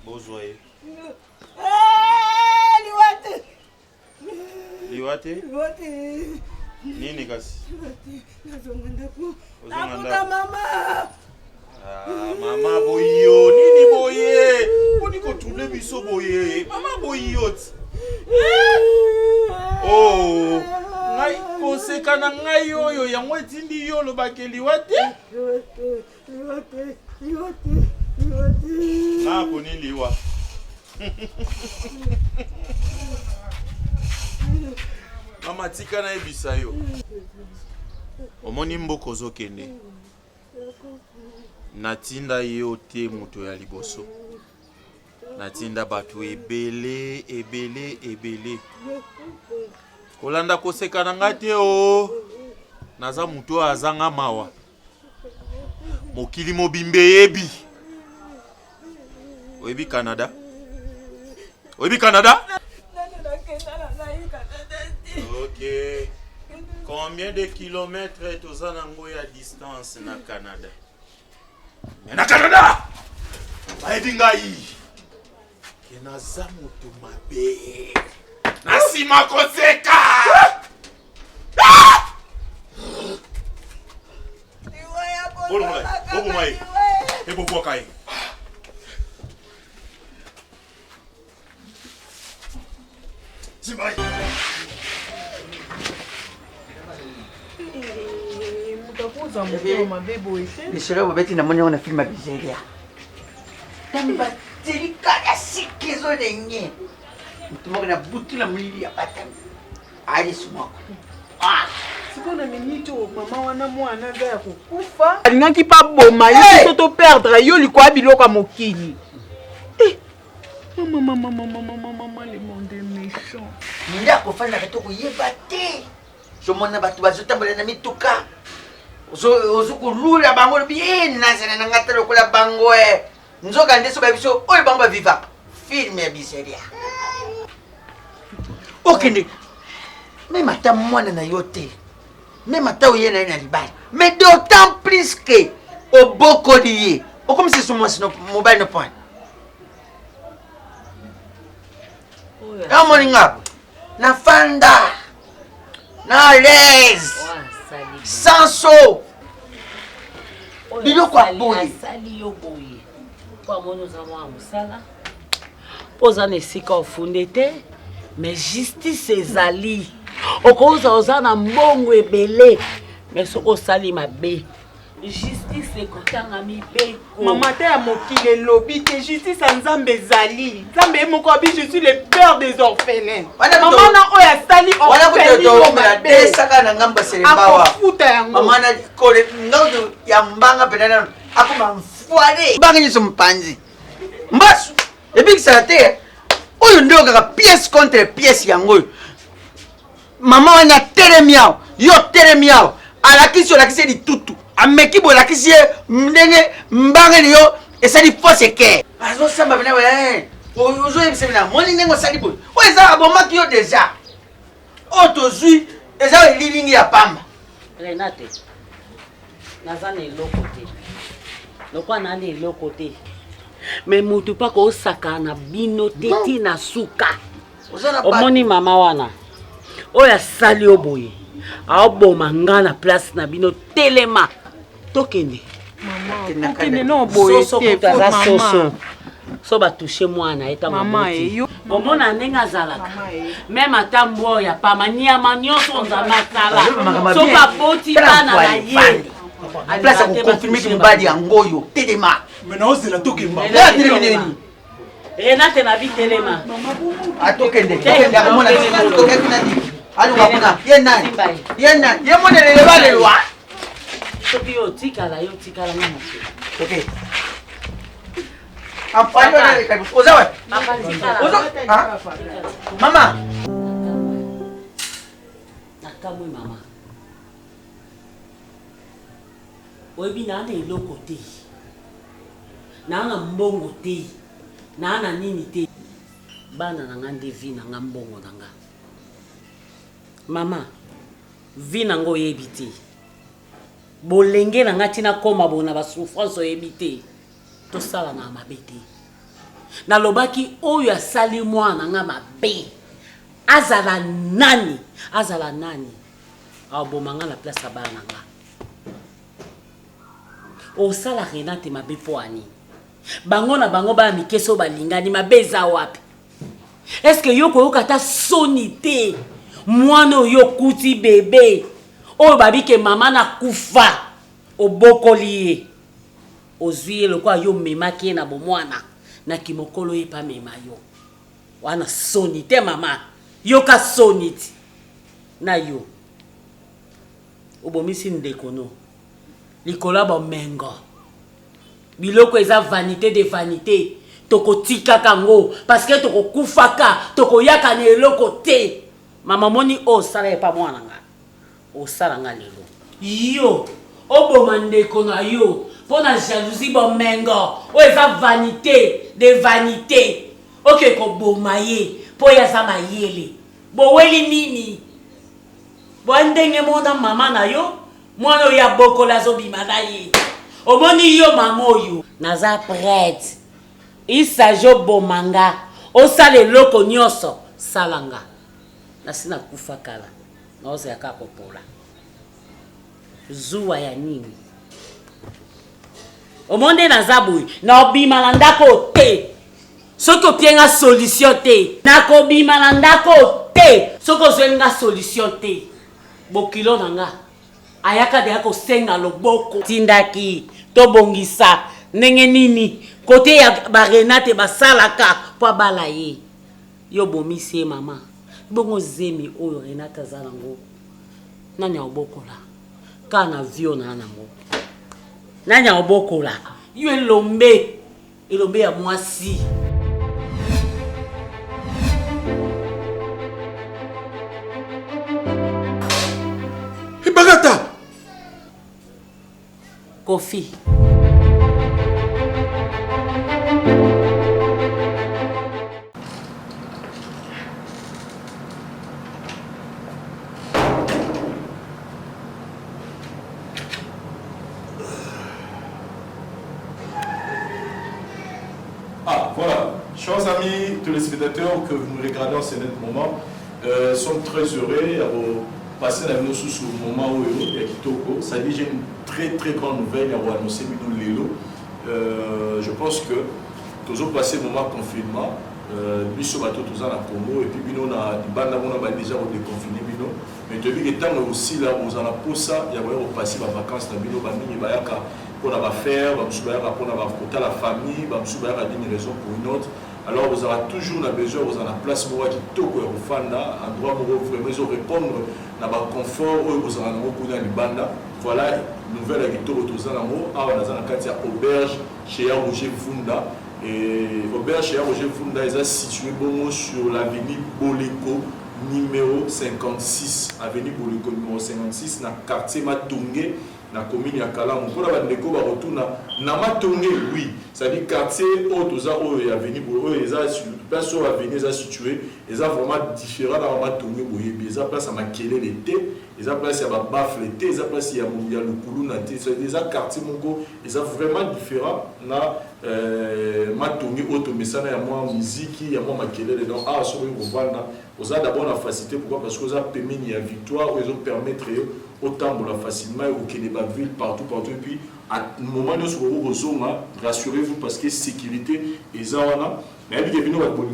Bozoye. Liwate. Liwate? Liwate. Nini kasi? Nakuta mama. Ah, mama boyo, nini boye? Poni ko trouble biso boye. Mama boyo. Oh, ngai koseka na ngai oyo yango etindi yo lobake liwate? Liwate. Na poni liwa. Mama tika na ebisa yo. Omoni mboko zokende. Natinda yo te moto ya liboso. Natinda batu ebele. Kolanda koseka na ngate o. Naza muto azanga mawa. Mokili mobimbe yebi. Oyebi Canada? Oyebi Canada? Ok. Combien de kilomètres est aux anango ya distance na Canada? Na Canada! Bayebi ngai. Kena za moto mabe. Nasima koseka! Bobo mai. Ebo kwa kai. Simbai. Mutakuza mtoto mabebo ese. Bishere bobeti na moni ona filma bizeria. Tamba telika ya sikizo nenye. Mtumoko na butula mulili ya batami. Ali sumoko. Sikona minito mama wana mwana za ya kukufa. Alingaki pa boma yo to perdre yo likwa biloko ya mokili. Maman, le monde est méchant. Nda ko fanda ka to ko yeba te. So mona batu bazotambola na mituka. Ozo ko lula bango bien nazana na ngatelo ko la bango e. Nzoka ndeso ba biso oyo bango ba viva. Film ya biseria. Okende. Même ata mwana na yote. Même ata oyena na libali. Mais d'autant plus que au boko lié. O comme si son mobile no point. Ya moninga. Na fanda. Na l'aise. Sans saut. biloko ya boye asali yo boye po amoni oza mwana mosala mpo oza na esika ofunde te mais justice ezali okoza oza na mbongo ebele mais soki osali mabe justice ekotanga mibeko mama te ya mokili elobi te justice ya nzambe ezali nzambe ye moko abi je suis le père des orphelins mama na oyo asali orphelinesaka na ngambo selembawa akofuta yango mama na kole ngaudu ya mbanga penana akoma mfuale mbanga nyonso mpanzi mbasu ebikisaka te oyo nde okaka pièce contre pièce yango oyo mama wana atelemi awo yo telemi awo alakisi olakisi litutu ameki boye olakisi ye ndenge mbangeli yo esali fausse ke azosamba bina ozoyebisa bina moni ndenge osali boye oyo eza abomaki yo deja oyo tozwi eza elilingi ya pamba renate naza na eloko te lokwa na na eloko te me mutu mpaka osaka na bino te tina suka omoni mama wana oyo asali yo boye aoboma nga na place na bino telema tokende okende no boye te soso so batushe mwana etango omona ndenge azalaka meme ata mbwa ya pama nyama nyonso nzambe asala so baboti bana na ye place akokonfirme ki mobali yango oyo telema menaozela tokemba renate na bitelema atokende akomona alunga ye nani ye monelele balelwa soki yo tikala nga moke ok oza we mama nakamwe mama oyebi naa na eloko te naa na mbongo te naa na nini te bana na nga nde vi na nga mbongo na nga mama vi na nga oyebi te bolenge na nga ntina koma bona basouffrance oyebi te tosala na mabe te nalobaki oyo asali mwana nga mabe azala nani aboma nga na place ya bana na nga osala renate mabe po ani bango na bango baya mikeso balingani mabe eza wapi eske yo koyoka ata soni te mwana oyo kuti bebe oyo babike mama na kufa obokoli ye ozwi ye lokwa yo memaki ye na bomwana na kimokolo ye pa mema yo wana soni te mama yoka soni ti na yo obomisi ndeko no likolo bomengo biloko eza vanité de vanité tokotikaka ngo parce que tokokufaka tokoyaka na eloko te mama moni osala ye pa mwana nga osala nga lelo yo oboma ndeko na yo mpo na jalousie bomengo oyo eza vanité de vanité oke koboma ye mpo ye aza mayele boweli nini bondenge mona mama na yo mwana oyo abokola azobima na ye omoni yo mama oyo naza prête isaje oboma nga osala eloko nyonso salanga nasi nakufa kala naozeyaka kopola zuwa ya nini omonde naza boye naobima na ndako te soki opienga solution te nakobima na ndako te soki ozwenga solution te bokilo na nga ayaka deya kosenga loboko tindaki tobongisa ndenge nini kote ya barenate basalaka po abala ye yo bomisi ye mama bongo zemi oyo renate aza nango nani aobokola ka na vio na nango nani aobokola yo elombe ya mwasi Bagata Kofi Ah, voilà. Chers amis téléspectateurs que vous nous regardez en ce moment, sommes très heureux à passer la notion sur le moment où il y a Kitoko. Ça dit, j'ai une très grande nouvelle, il y a annoncé Bino Lelo. Je pense que tous ont passé le moment confinement, Biso Bato tous en Congo, et puis Bino na banda on a déjà déconfiné Bino. Mais depuis que temps aussi là, on a pour ça, il y a passer les vacances dans Bino Bami, il y a pour la faire, pour la famille, il y a une raison pour une autre. Alors vous aurez toujours besoin, vous avez la place pour qui toko ya kufanda, endroit pour vraiment répondre na ba confort où vous aurez beaucoup dans banda. Voilà nouvelle à Gito Tozanamo, à la carte auberge chez Roger Funda. Et auberge chez Roger Funda est situé bon sur l'avenue Boleko numéro 56, avenue Boleko numéro 56 dans le quartier Matungé. Na commune ya Kalamu pour la ndeko ba retourna na Matongé oui c'est-à-dire quartier Otoza o avenue Boyo eza sur place sur avenue eza situé eza vraiment différent na Matongé boye eza place à Makele l'été eza place ya ba bafle l'été eza place ya Lukulu na té c'est eza quartier moko eza vraiment différent na Matongé Oto mesana ya moi musique ya moi Makele donc ah sur le Rwanda vous avez d'abord la facilité pourquoi parce que vous avez permis ya victoire ou ils ont permettre autant facilement ou qu'il y ait des villes partout et puis à un moment où vous rassurez-vous parce que sécurité et ça mais il y a des gens qui ont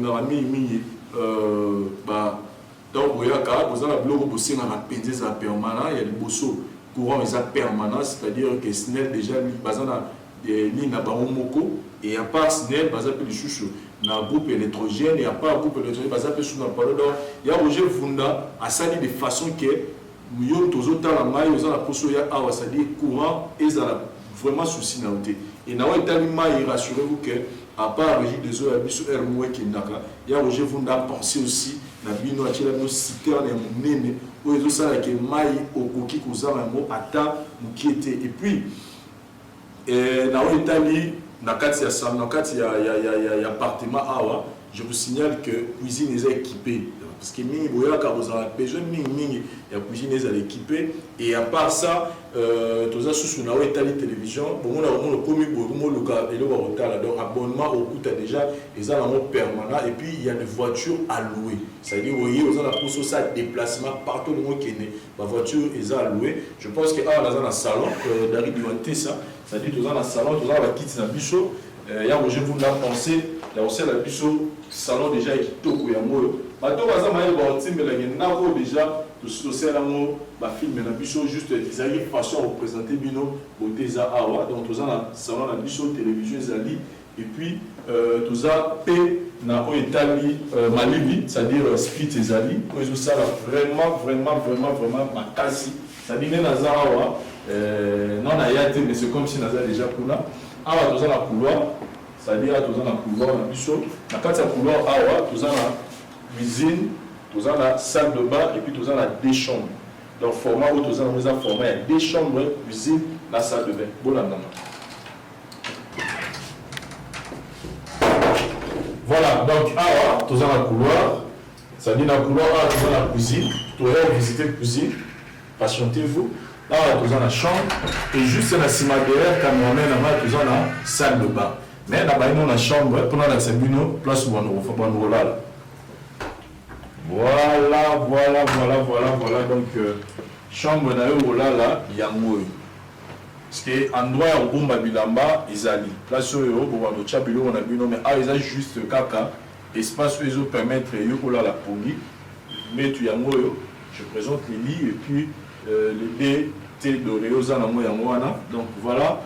donc vous avez un bloc qui est permanent il y a des bossos courant permanent c'est-à-dire que SNEL déjà des lignes à Baromoko et à part SNEL il y a un groupe électrogène et à part un groupe électrogène il y a Roger Funda à sali de façon que nous tous la maille aux la poso ya awa c'est-à-dire courant et ça vraiment souci na oté et na etali maille rassurez-vous que à part régie des eaux à biso ermoué qui ndaka ya Roger Funda penser aussi na bino atila no citerne ya munene o ezo sala ke maille okoki kozala mo ata mukiete et puis na etali na kati ya sam na kati ya appartement awa je vous signale que cuisine est équipée parce que mingi boya ka vous avez besoin mingi ya cuisine est équipée et à part ça toza susu na etali télévision bon on a vraiment le commis bon le cas et le retard donc abonnement au coût déjà ils ont un permanent et puis il y a des voitures à louer ça veut dire vous voyez vous avez la pour ça déplacement partout le monde qui est la voiture ils ont à louer je pense que dans un salon d'arriver ça ça dit dans un salon dans la kit na bicho il y a je vous l'ai pensé il y a aussi la bicho salon déjà qui toko ya moyo bato baza maye ba otimbela nako déjà to social amour ba film na bicho juste ils arrivent façon à représenter bino beauté za awa donc tous na salon na bicho télévision zali et puis tous a p na o etali malibi c'est-à-dire split ezali ko ezo sala vraiment makasi ça dit na za awa non na yate mais c'est comme si na za déjà kuna awa tous na couloir c'est-à-dire tous na couloir na bicho na kati ya couloir awa tous na cuisine, tous en la salle de bain et puis tous en la deux chambres. Donc format où tous en a formé deux chambres, cuisine, la salle de bain. Bon là voilà, donc tous en la couloir, ça dit dans le couloir, tous en la cuisine, tous en visiter la cuisine, patientez-vous. Là, tous en la chambre et juste la cima derrière, cameraman, tous en la salle de bain. Mais là-bas, nous la chambre, pour la sabino, place où on va là. Voilà, donc chambre na yo là, yango. Parce que endroit ya bomba bilamba ezali. Place yo bo ba chabilo na bino mais eza juste kaka espace où ils permettre yo là la pongi. Mais tu yango yo, je présente les lits et puis les thé doré aux anamo yango wana. Donc voilà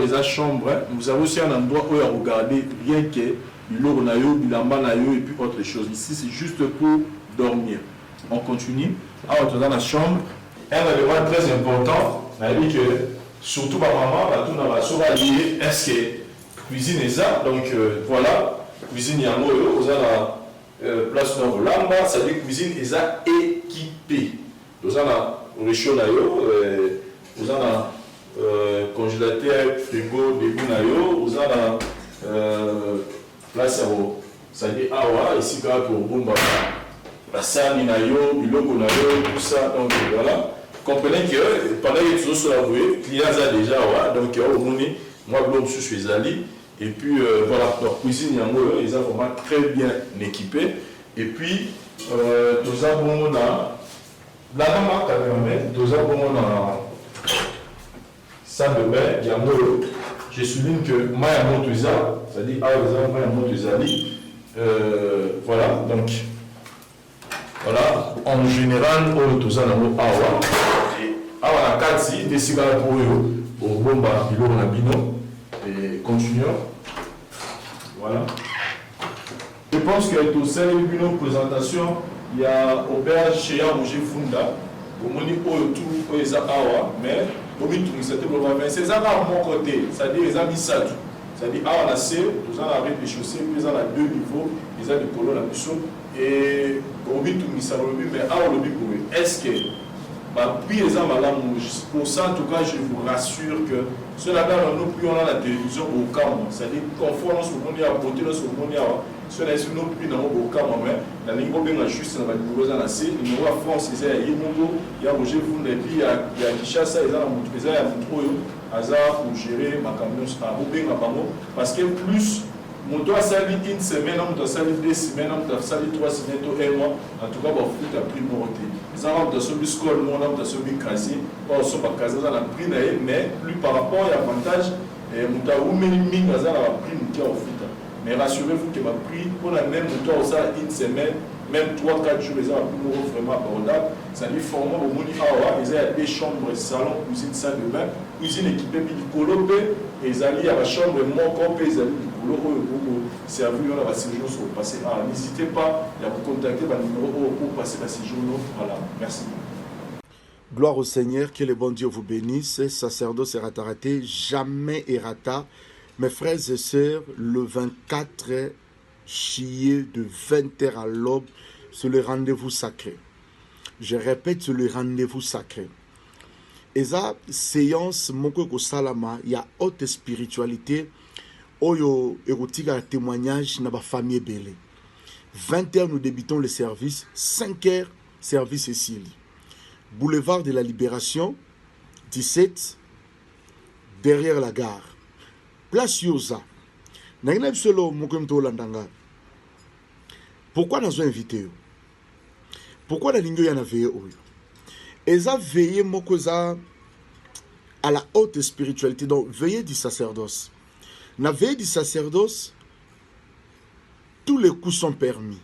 eza chambre, vous avez aussi un endroit où à regarder rien que l'eau na yo, bilamba na yo et puis autre chose. Ici c'est juste pour dormir. On continue. Alors dans la chambre, un élément très important, on a dit que surtout ma maman, tout dans la chambre lié, est-ce que cuisine est ça? Donc voilà, cuisine yango yo, vous avez la place dans Rolamba, ça dit cuisine est ça équipée. Vous avez la réchaud na yo, vous avez la congélateur, frigo, début na yo, vous avez la place ça dit awa ici quand pour bomba la salle na yo biloko na yo tout ça donc voilà comprenez que pendant que tout ça avoué clients a déjà donc au monde moi blog je suis allé et puis voilà leur cuisine yango ils sont vraiment très bien équipés et puis tous avons na la maman quand même tous avons na ça de bain, il y a un je souligne que Maya Montouza, c'est-à-dire Maya Montouza, voilà, donc, voilà, en général, on tout ça dans le Awa, et Awa la Katsi, des cigares pour eux, au Bomba, Bilo, Nabino, et continuons, voilà. Je pense que tout ça, une présentation, il y a Aubert chez Roger Funda, au Moni tout les Awa, mais au milieu de cette province, c'est ça à mon côté, c'est-à-dire les amis Sadou, c'est-à-dire à la C, tout ça à la chaussée, puis à deux niveaux, les amis de colonne à Bissot, et au milieu de ça, mais à le but, est-ce que, puis les amis à la mouche, pour ça, en tout cas, je vous rassure que cela là, nous plus on a la télévision au Cameroun, c'est-à-dire confort sur le monde, à côté de ce monde, cela est nous plus dans le Cameroun, la ligne bien juste dans la Goulouse dans la C, il y a France, il y a Yémongo, il y a Roger Foundé, puis il y a Kishasa, il y a Moutroyo, Hazard pour gérer ma camion à Robin à Bango, parce que plus, mon doigt sali une semaine, on doit sali 2 semaines, on doit sali 3 semaines, 1 mois, en tout cas, on fout à prix morté. Les gens ont subi scole, on a subi casé, on a subi casé dans la prix, mais plus par rapport à l'avantage, on doit ou même mine dans la prix, on doit fout. Mais rassurez-vous que ma prix, pour la même moteur, ça, une semaine, même 3-4 jours, les gens ont vraiment abordable. Ça dit formant au Moni Awa, ils ont des chambres, salon, cuisine, salle de bain, cuisine équipée, puis du colopé, et ils allaient à la chambre, mon corps, ils allaient du colopé, pour servir, on a séjour sur le passé. Ah, n'hésitez pas, il y a vous contacter, le numéro pour passer la séjour. Voilà, merci. Gloire au Seigneur, que le bon Dieu vous bénisse. Sacerdoce Rataraté, jamais errata. Mes frères et sœurs, le 24 juillet de 20h à l'aube, c'est le rendez-vous sacré. Je répète, c'est le rendez-vous sacré. Et ça, séance, Moko Salama, il y a haute spiritualité, Oyo érotique témoignage dans la famille Belé. 20h, nous débutons le service, 5h, service ici. Boulevard de la Libération, 17, derrière la gare. Place Yosa. Pourquoi nous avons invité? Pourquoi nous avons veillé? Ils ont veillé à la haute spiritualité. Donc, veillez du sacerdoce. Dans la veille du sacerdoce, tous les coups sont permis.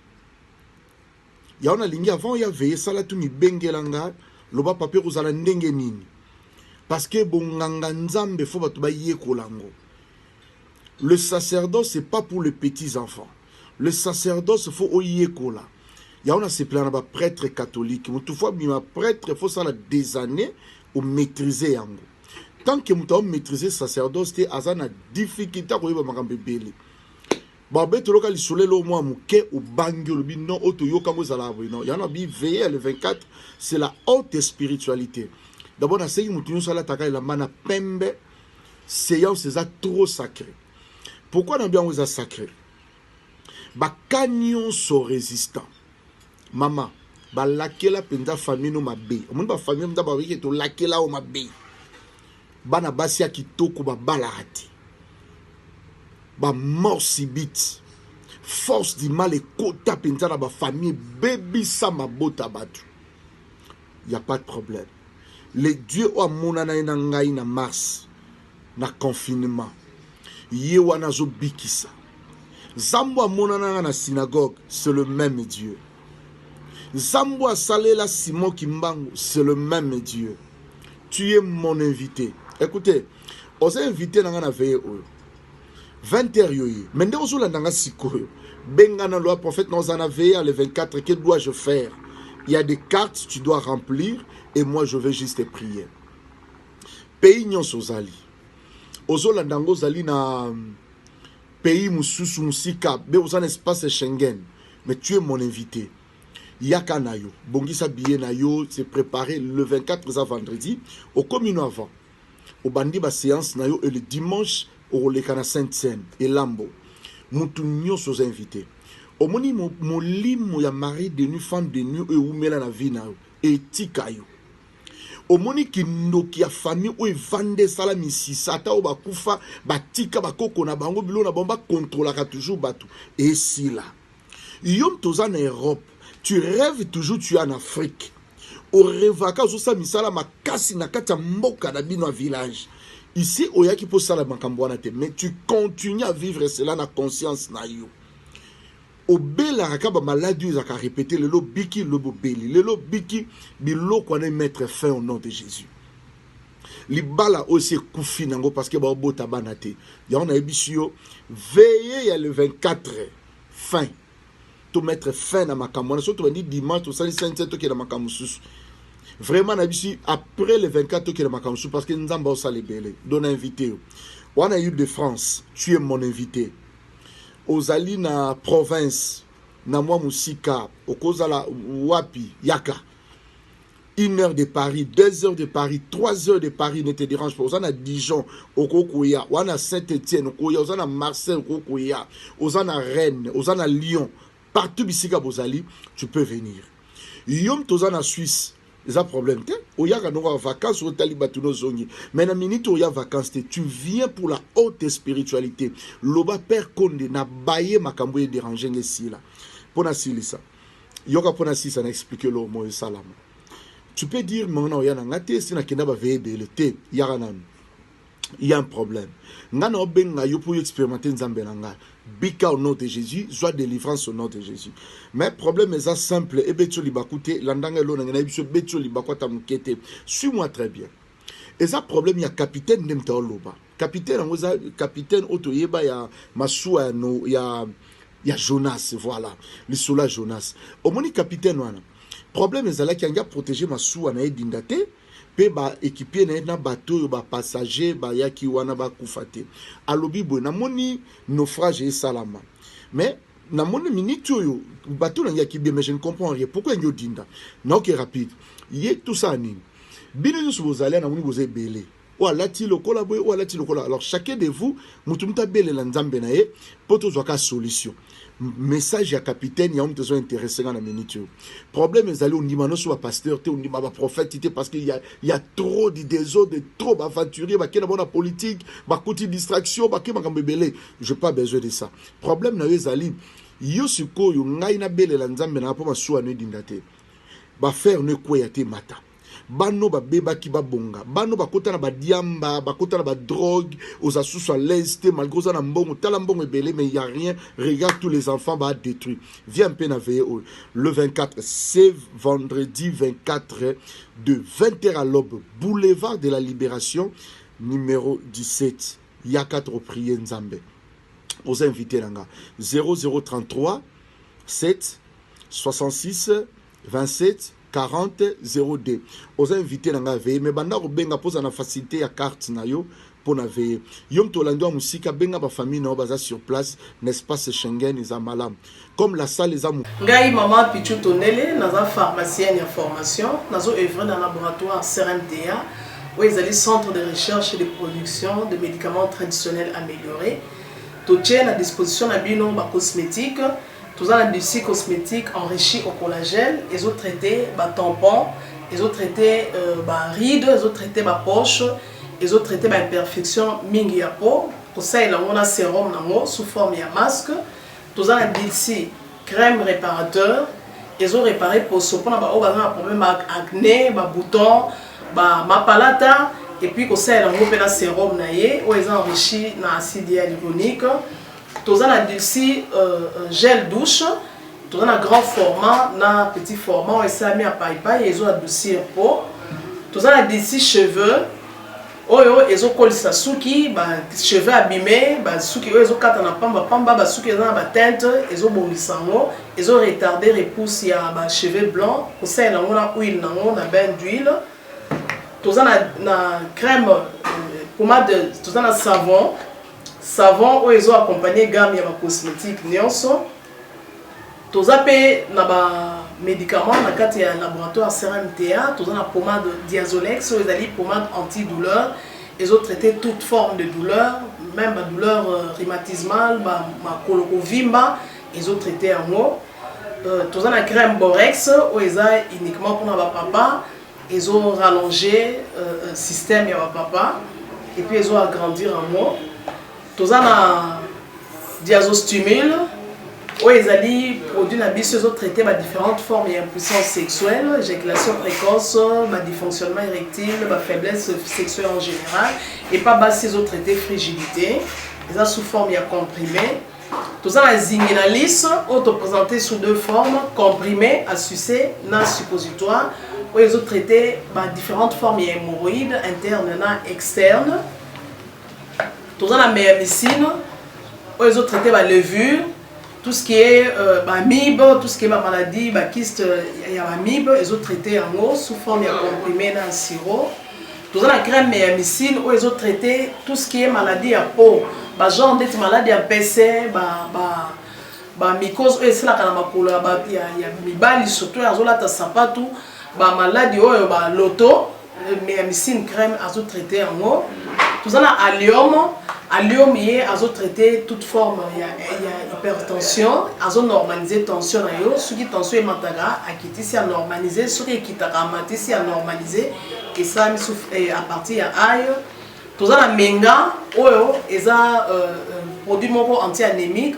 Il y a un ligne avant, il y a veillé ça là tout mi bengelanga, le bas papier aux ala ndenge nini. Parce que bon nganganzambe faut batuba yekolango. Le sacerdoce, ce n'est pas pour les petits-enfants. Le sacerdoce, il faut oyer kola. Il y a ces plans de prêtre catholique. Toutefois, un prêtre, il faut ça des années pour maîtriser. Tant que vous maîtrisez le sacerdoce, il y a une difficulté à faire des bébés. Babé, tu as isolé le mois mouké ou bangio, le non, otoyo, comme vous allez voir. Il y en a bien veillé le 24, c'est la haute spiritualité. D'abord, on a essayé de faire la taka et la mana pembe, séance, c'est trop sacré. Pourquoi nous avons bien sacré? Ba canyon sont résistants. Maman, ba lakela penda famille no mabe. Mon ba famille mda ba wiki to lakela o mabe. Bana basia kitoko ba balati. Ba mort subite. Force du mal et kota penda na ba famille baby sama bota batu. Il y a pas de problème. Les dieux o monana na ngai na mars na confinement. Yewana zo bikisa. Zambwa monana na synagogue, c'est le même Dieu. Zambwa salela Simon Kimbangu, c'est le même Dieu. Tu es mon invité. Écoutez, on s'est invité dans la veille 20h yoyi. Mende ozula ndanga sikoyo. Bengana loi prophète dans la veille le 24, que dois-je faire? Il y a des cartes tu dois remplir et moi je vais juste prier. Pays nyon sozali. Ozolanda ngozali na pays mususu musika be un espace Schengen, mais tu es mon invité. Yaka nayo bongisa billet nayo, c'est préparé le 24 ça vendredi au commun avant au bandi ba séance nayo et le dimanche au lekana Sainte-Seine et Lambo mutu nyoso invités. Au moni molimo ya mari de nu femme de nu e umela na vie nayo et tikayo. Au moni ki ndoki ya famille ou vande sala misisa ta o bakufa batika bakoko na bango bilo na bomba contrôlera toujours batu et si là yom toza na Europe tu rêves toujours tu es en Afrique au rêve ka zo sa misala makasi na kati ya mboka na bino village Ici, oya qui peut ça la makamboana te, mais tu continues à vivre cela na conscience na yo. Au bela rakaba maladie za ka répéter le lo biki le bobeli, le lo biki bilo qu'on mettre fin au nom de Jésus. Libala aussi koufi nango parce que ba bota banate. Ya on a ebisio veiller ya le 24 fin. To mettre fin na makamboana, surtout on dit dimanche to sali 57 to ke na makamususu. Vraiment, après le 24 qui est le parce que nous avons ça les belles. Donne invité. On a eu de France. Tu es mon invité. Aux alliés na province, na moi musika, au Kozala Wapi, Yaka. 1 heure de Paris, 2 heures de Paris, 3 heures de Paris ne te dérange pas. On a Dijon, au Kokoya, on a Saint-Étienne, au Koya, on a Marseille, au Kokoya, on a Rennes, on a Lyon. Partout bisika Bozali, tu peux venir. Yom tozana Suisse. C'est un problème. Il y a des vacances au Talibatuno Zongi. Mais dans minute où il y a vacances, tu viens pour la haute spiritualité. Loba père Konde n'a baillé ma cambouille dérangé ici là. Pour nasili ça. Yoga pour nasili ça n'a expliqué le mot salam. Tu peux dire maintenant il y a un gâté si na kenda ba veille le thé il y a un problème. Ngana obenga yo pour expérimenter nzambe nanga. Bika au nom de Jésus, soit délivrance au nom de Jésus. Mais le problème est ça simple. Et beto libakute, landanga lo nangana biso beto libakwata mukete. Suis-moi très bien. Et ça problème il y a capitaine nemta loba. Capitaine ngoza capitaine otoyeba ya masua no ya Jonas voilà. Le sola Jonas. Au moni capitaine wana. Problème est là qui a protégé masua na edindate. Pe ba équipier na bateau ba passager ba yaki wana ba kufate alobi bo na moni naufrage et salama mais na moni minute yo bateau na yaki bien mais je ne comprends rien pourquoi nyo dinda na ok rapide yé tout ça ni bino so bozali na moni bozé belé ou alati lokola boy ou alati lokola alors chacun de vous mutumta belé la nzambe na ye poto zoka solution message à capitaine il y a un besoin intéressant dans la minute problème est allé au nimano sur pasteur te au nimaba prophète parce qu'il y a trop d'idées de trop aventuriers ba kena bona politique ba côté distraction ba kema ngambebele j'ai pas besoin de ça problème na ezali yo siko yo ngai na bele la nzambe na po masuwa no dindate ba faire ne koyate mata bano ba beba ki ba bonga bano ba kota na ba diamba ba kota na ba drogue aux asusu à l'est malgré ça na mbongo tala mbongo belé mais il y a rien regarde tous les enfants ba détruits viens un peu na veiller le 24 c'est vendredi 24 de 20h à l'aube boulevard de la Libération numéro 17 il y a 4 prières nzambe aux invités langa 0033 7 66 27 40 02 aux invités dans la veille mais banda ko benga posa na facilité ya carte na yo pour na veille yom to lando musika benga ba famille na baza sur place n'espace Schengen za malam comme la salle les amours ngai maman Pichu Tonele naza pharmacienne en formation nazo œuvrer dans laboratoire CRMTA où ils allaient centre de recherche et de production de médicaments traditionnels améliorés to tient à disposition na bino ba cosmétiques. Tous les dossiers cosmétiques enrichis au collagène, ils ont traité tampons, ils ont traité rides, ils ont traité poche, ils ont traité imperfection mingi ya peau. Pour ça, il on a sérum sous forme de masque. Tous les dossiers crème réparateur, ils ont réparé pour ce qu'on a un problème acné, boutons, mapalata, et puis pour ça, il on a sérum où ils ont enrichi dans acide hyaluronique. Tous les dossiers gel douche, tous les grand format, na petit format, et ça mis à paille, ils ont un dossier peau. Tous les dossiers cheveux, ils ont collé sa souki, cheveux abîmés, souki, ils ont quatre na pamba, souki ils ont la teinte, ils ont bomisango, ils ont retardé repousse il y a cheveux blancs, pour ça ils ont la huile, on a bain d'huile. Tous les crème, pommade, tous les savon. Savon où ils ont accompagné gamme de cosmétiques nyonso. Tous les médicaments dans le laboratoire CRMTA, tous les pommade Diazolex, où ils ont pommade antidouleur. Ils ont traité toute forme de douleur, même la douleur rhumatismale, la colorovimba, ils ont traité en haut. Tous les crème Borex, où ils ont uniquement pour le papa, ils ont rallongé le système de papa, et puis ils ont agrandi en haut. Tous les diazostimule, oyo ezali produit na biso ezotraite différentes formes ya impuissance sexuelle, éjaculation précoce, dysfonctionnement érectile, faiblesse sexuelle en général, et pas basi ezotraite frigidité, eza sous forme ya comprimé. Tout ça la zinguinalis, auto-présenté sous deux formes, comprimé à sucer, na suppositoire, où ils ont traité différentes formes hémorroïdes, internes et externes. Tout ça la méamycine, où ils ont traité la levure, tout ce qui est amibe, tout ce qui est maladie, kyste, il y a amibe, ils ont traité en eau sous forme de comprimé dans le sirop. Tout ça la crème méamycine, où ils ont traité tout ce qui est maladie à peau. Genre d'être malade ya PC, mycose, c'est la canamapola, ya mibali surtout azola ta sapatu, maladie oyo loto, méamycine crème azo traité en eau. Tout ça na allium yé azo traité toute forme ya hypertension, azo normaliser tension na yo, ce qui tension est mataga, akiti si a normaliser, ce qui kitaka mati si a normaliser, et ça à partir ya aille. Tout ça, la menga, c'est un produit anti-anémique.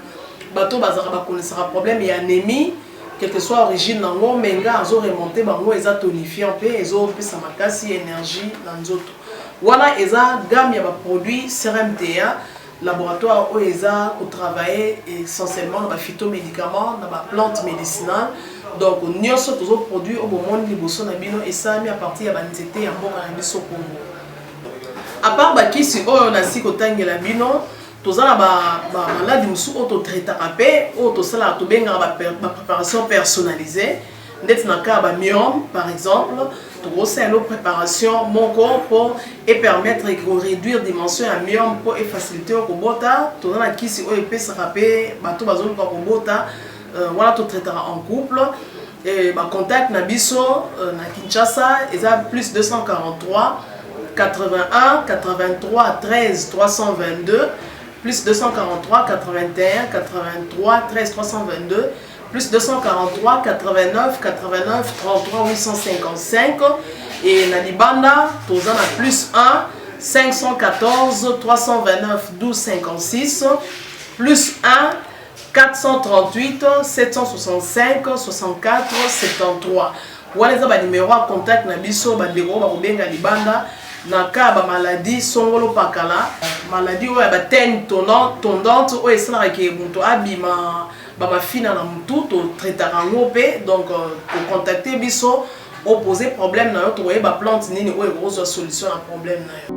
Bateau connaissera problème et anémie, quelle que soit l'origine, menga, ils ont remonté, ils ont tonifié un peu, ils ont plus de énergie dans les autres. Voilà, ils ont gamme de produits CRMTA, laboratoire où ils ont travaillé essentiellement dans les phytomédicaments, dans les plantes médicinales. Donc, nous avons tous les produits au moment où et ça mis à partir de l'anxiété et en Congo. À part bakisi oyo na siko tangela bino tozala maladi musu auto traitera pe auto sala to benga ba préparation personnalisée ndeti na ka ba myome par exemple to gosa une préparation moko pour et permettre de réduire dimension ya myome pour et faciliter ko bota tozala kisi oyo pesa pe bato bazolu ko bota voilà to traitera en couple et ba contact na biso na Kinshasa eza plus 243 81 83 13 322 plus 243 81 83 13 322 plus 243 89 89 33 855 et na libanda tozana plus 1 514 329 12 56 plus 1 438 765 64 73 wana eza ba numéro à contact na biso ba ndeko ba kobenga libanda na ka ba maladie songolo pakala maladie oyo ba tene tondante oyo esalaka ke moto abima ba mafina na mutu to traitaka ngo pe donc ko contacter biso opposer problème na yo to ba plante nini oyo kozwa solution na problème na yo.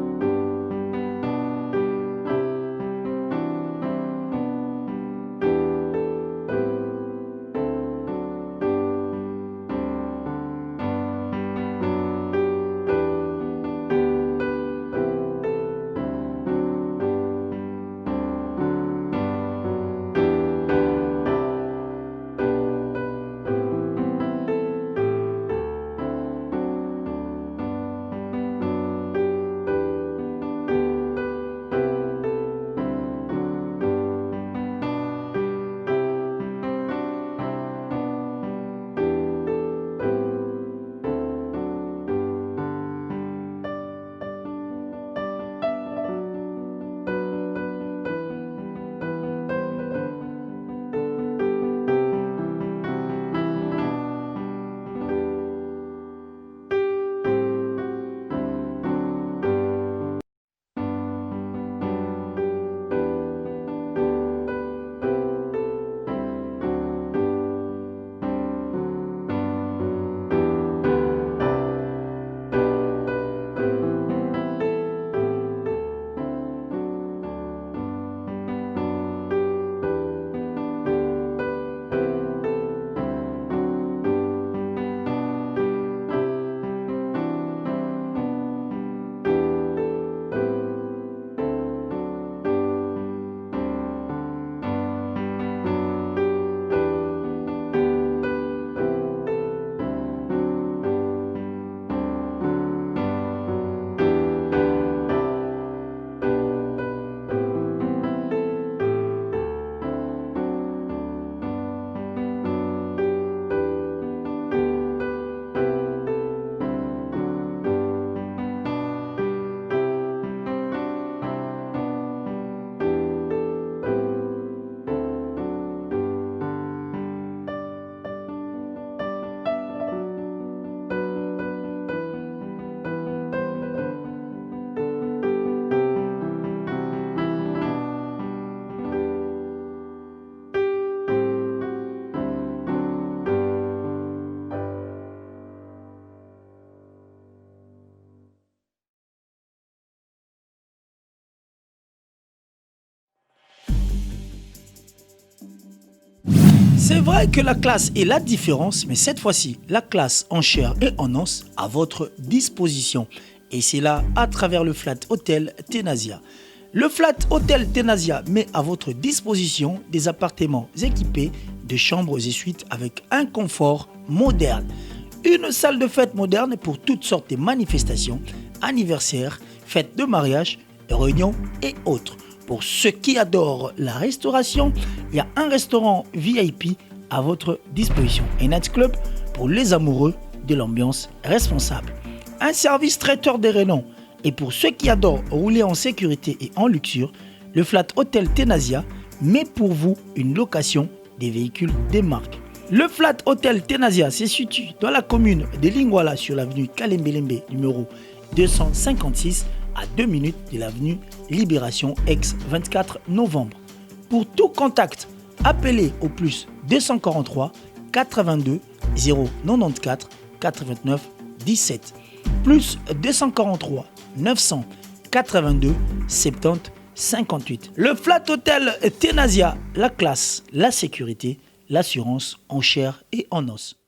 C'est vrai que la classe est la différence, mais cette fois-ci, la classe en chair et en os à votre disposition. Et c'est là à travers le Flat Hotel Tenasia. Le Flat Hotel Tenasia met à votre disposition des appartements équipés de chambres et suites avec un confort moderne. Une salle de fête moderne pour toutes sortes de manifestations, anniversaires, fêtes de mariage, réunions et autres. Pour ceux qui adorent la restauration, il y a un restaurant VIP à votre disposition. Un nightclub pour les amoureux de l'ambiance responsable. Un service traiteur de renom. Et pour ceux qui adorent rouler en sécurité et en luxure, le Flat Hotel Tenasia met pour vous une location des véhicules des marques. Le Flat Hotel Tenasia se situe dans la commune de Lingwala sur l'avenue Kalembelembe numéro 256 à 2 minutes de l'avenue Libération ex-24 novembre. Pour tout contact, appelez au plus 243 82 094 89 17 plus 243 982 70 58. Le Flat Hotel Tenasia, la classe, la sécurité, l'assurance en chair et en os.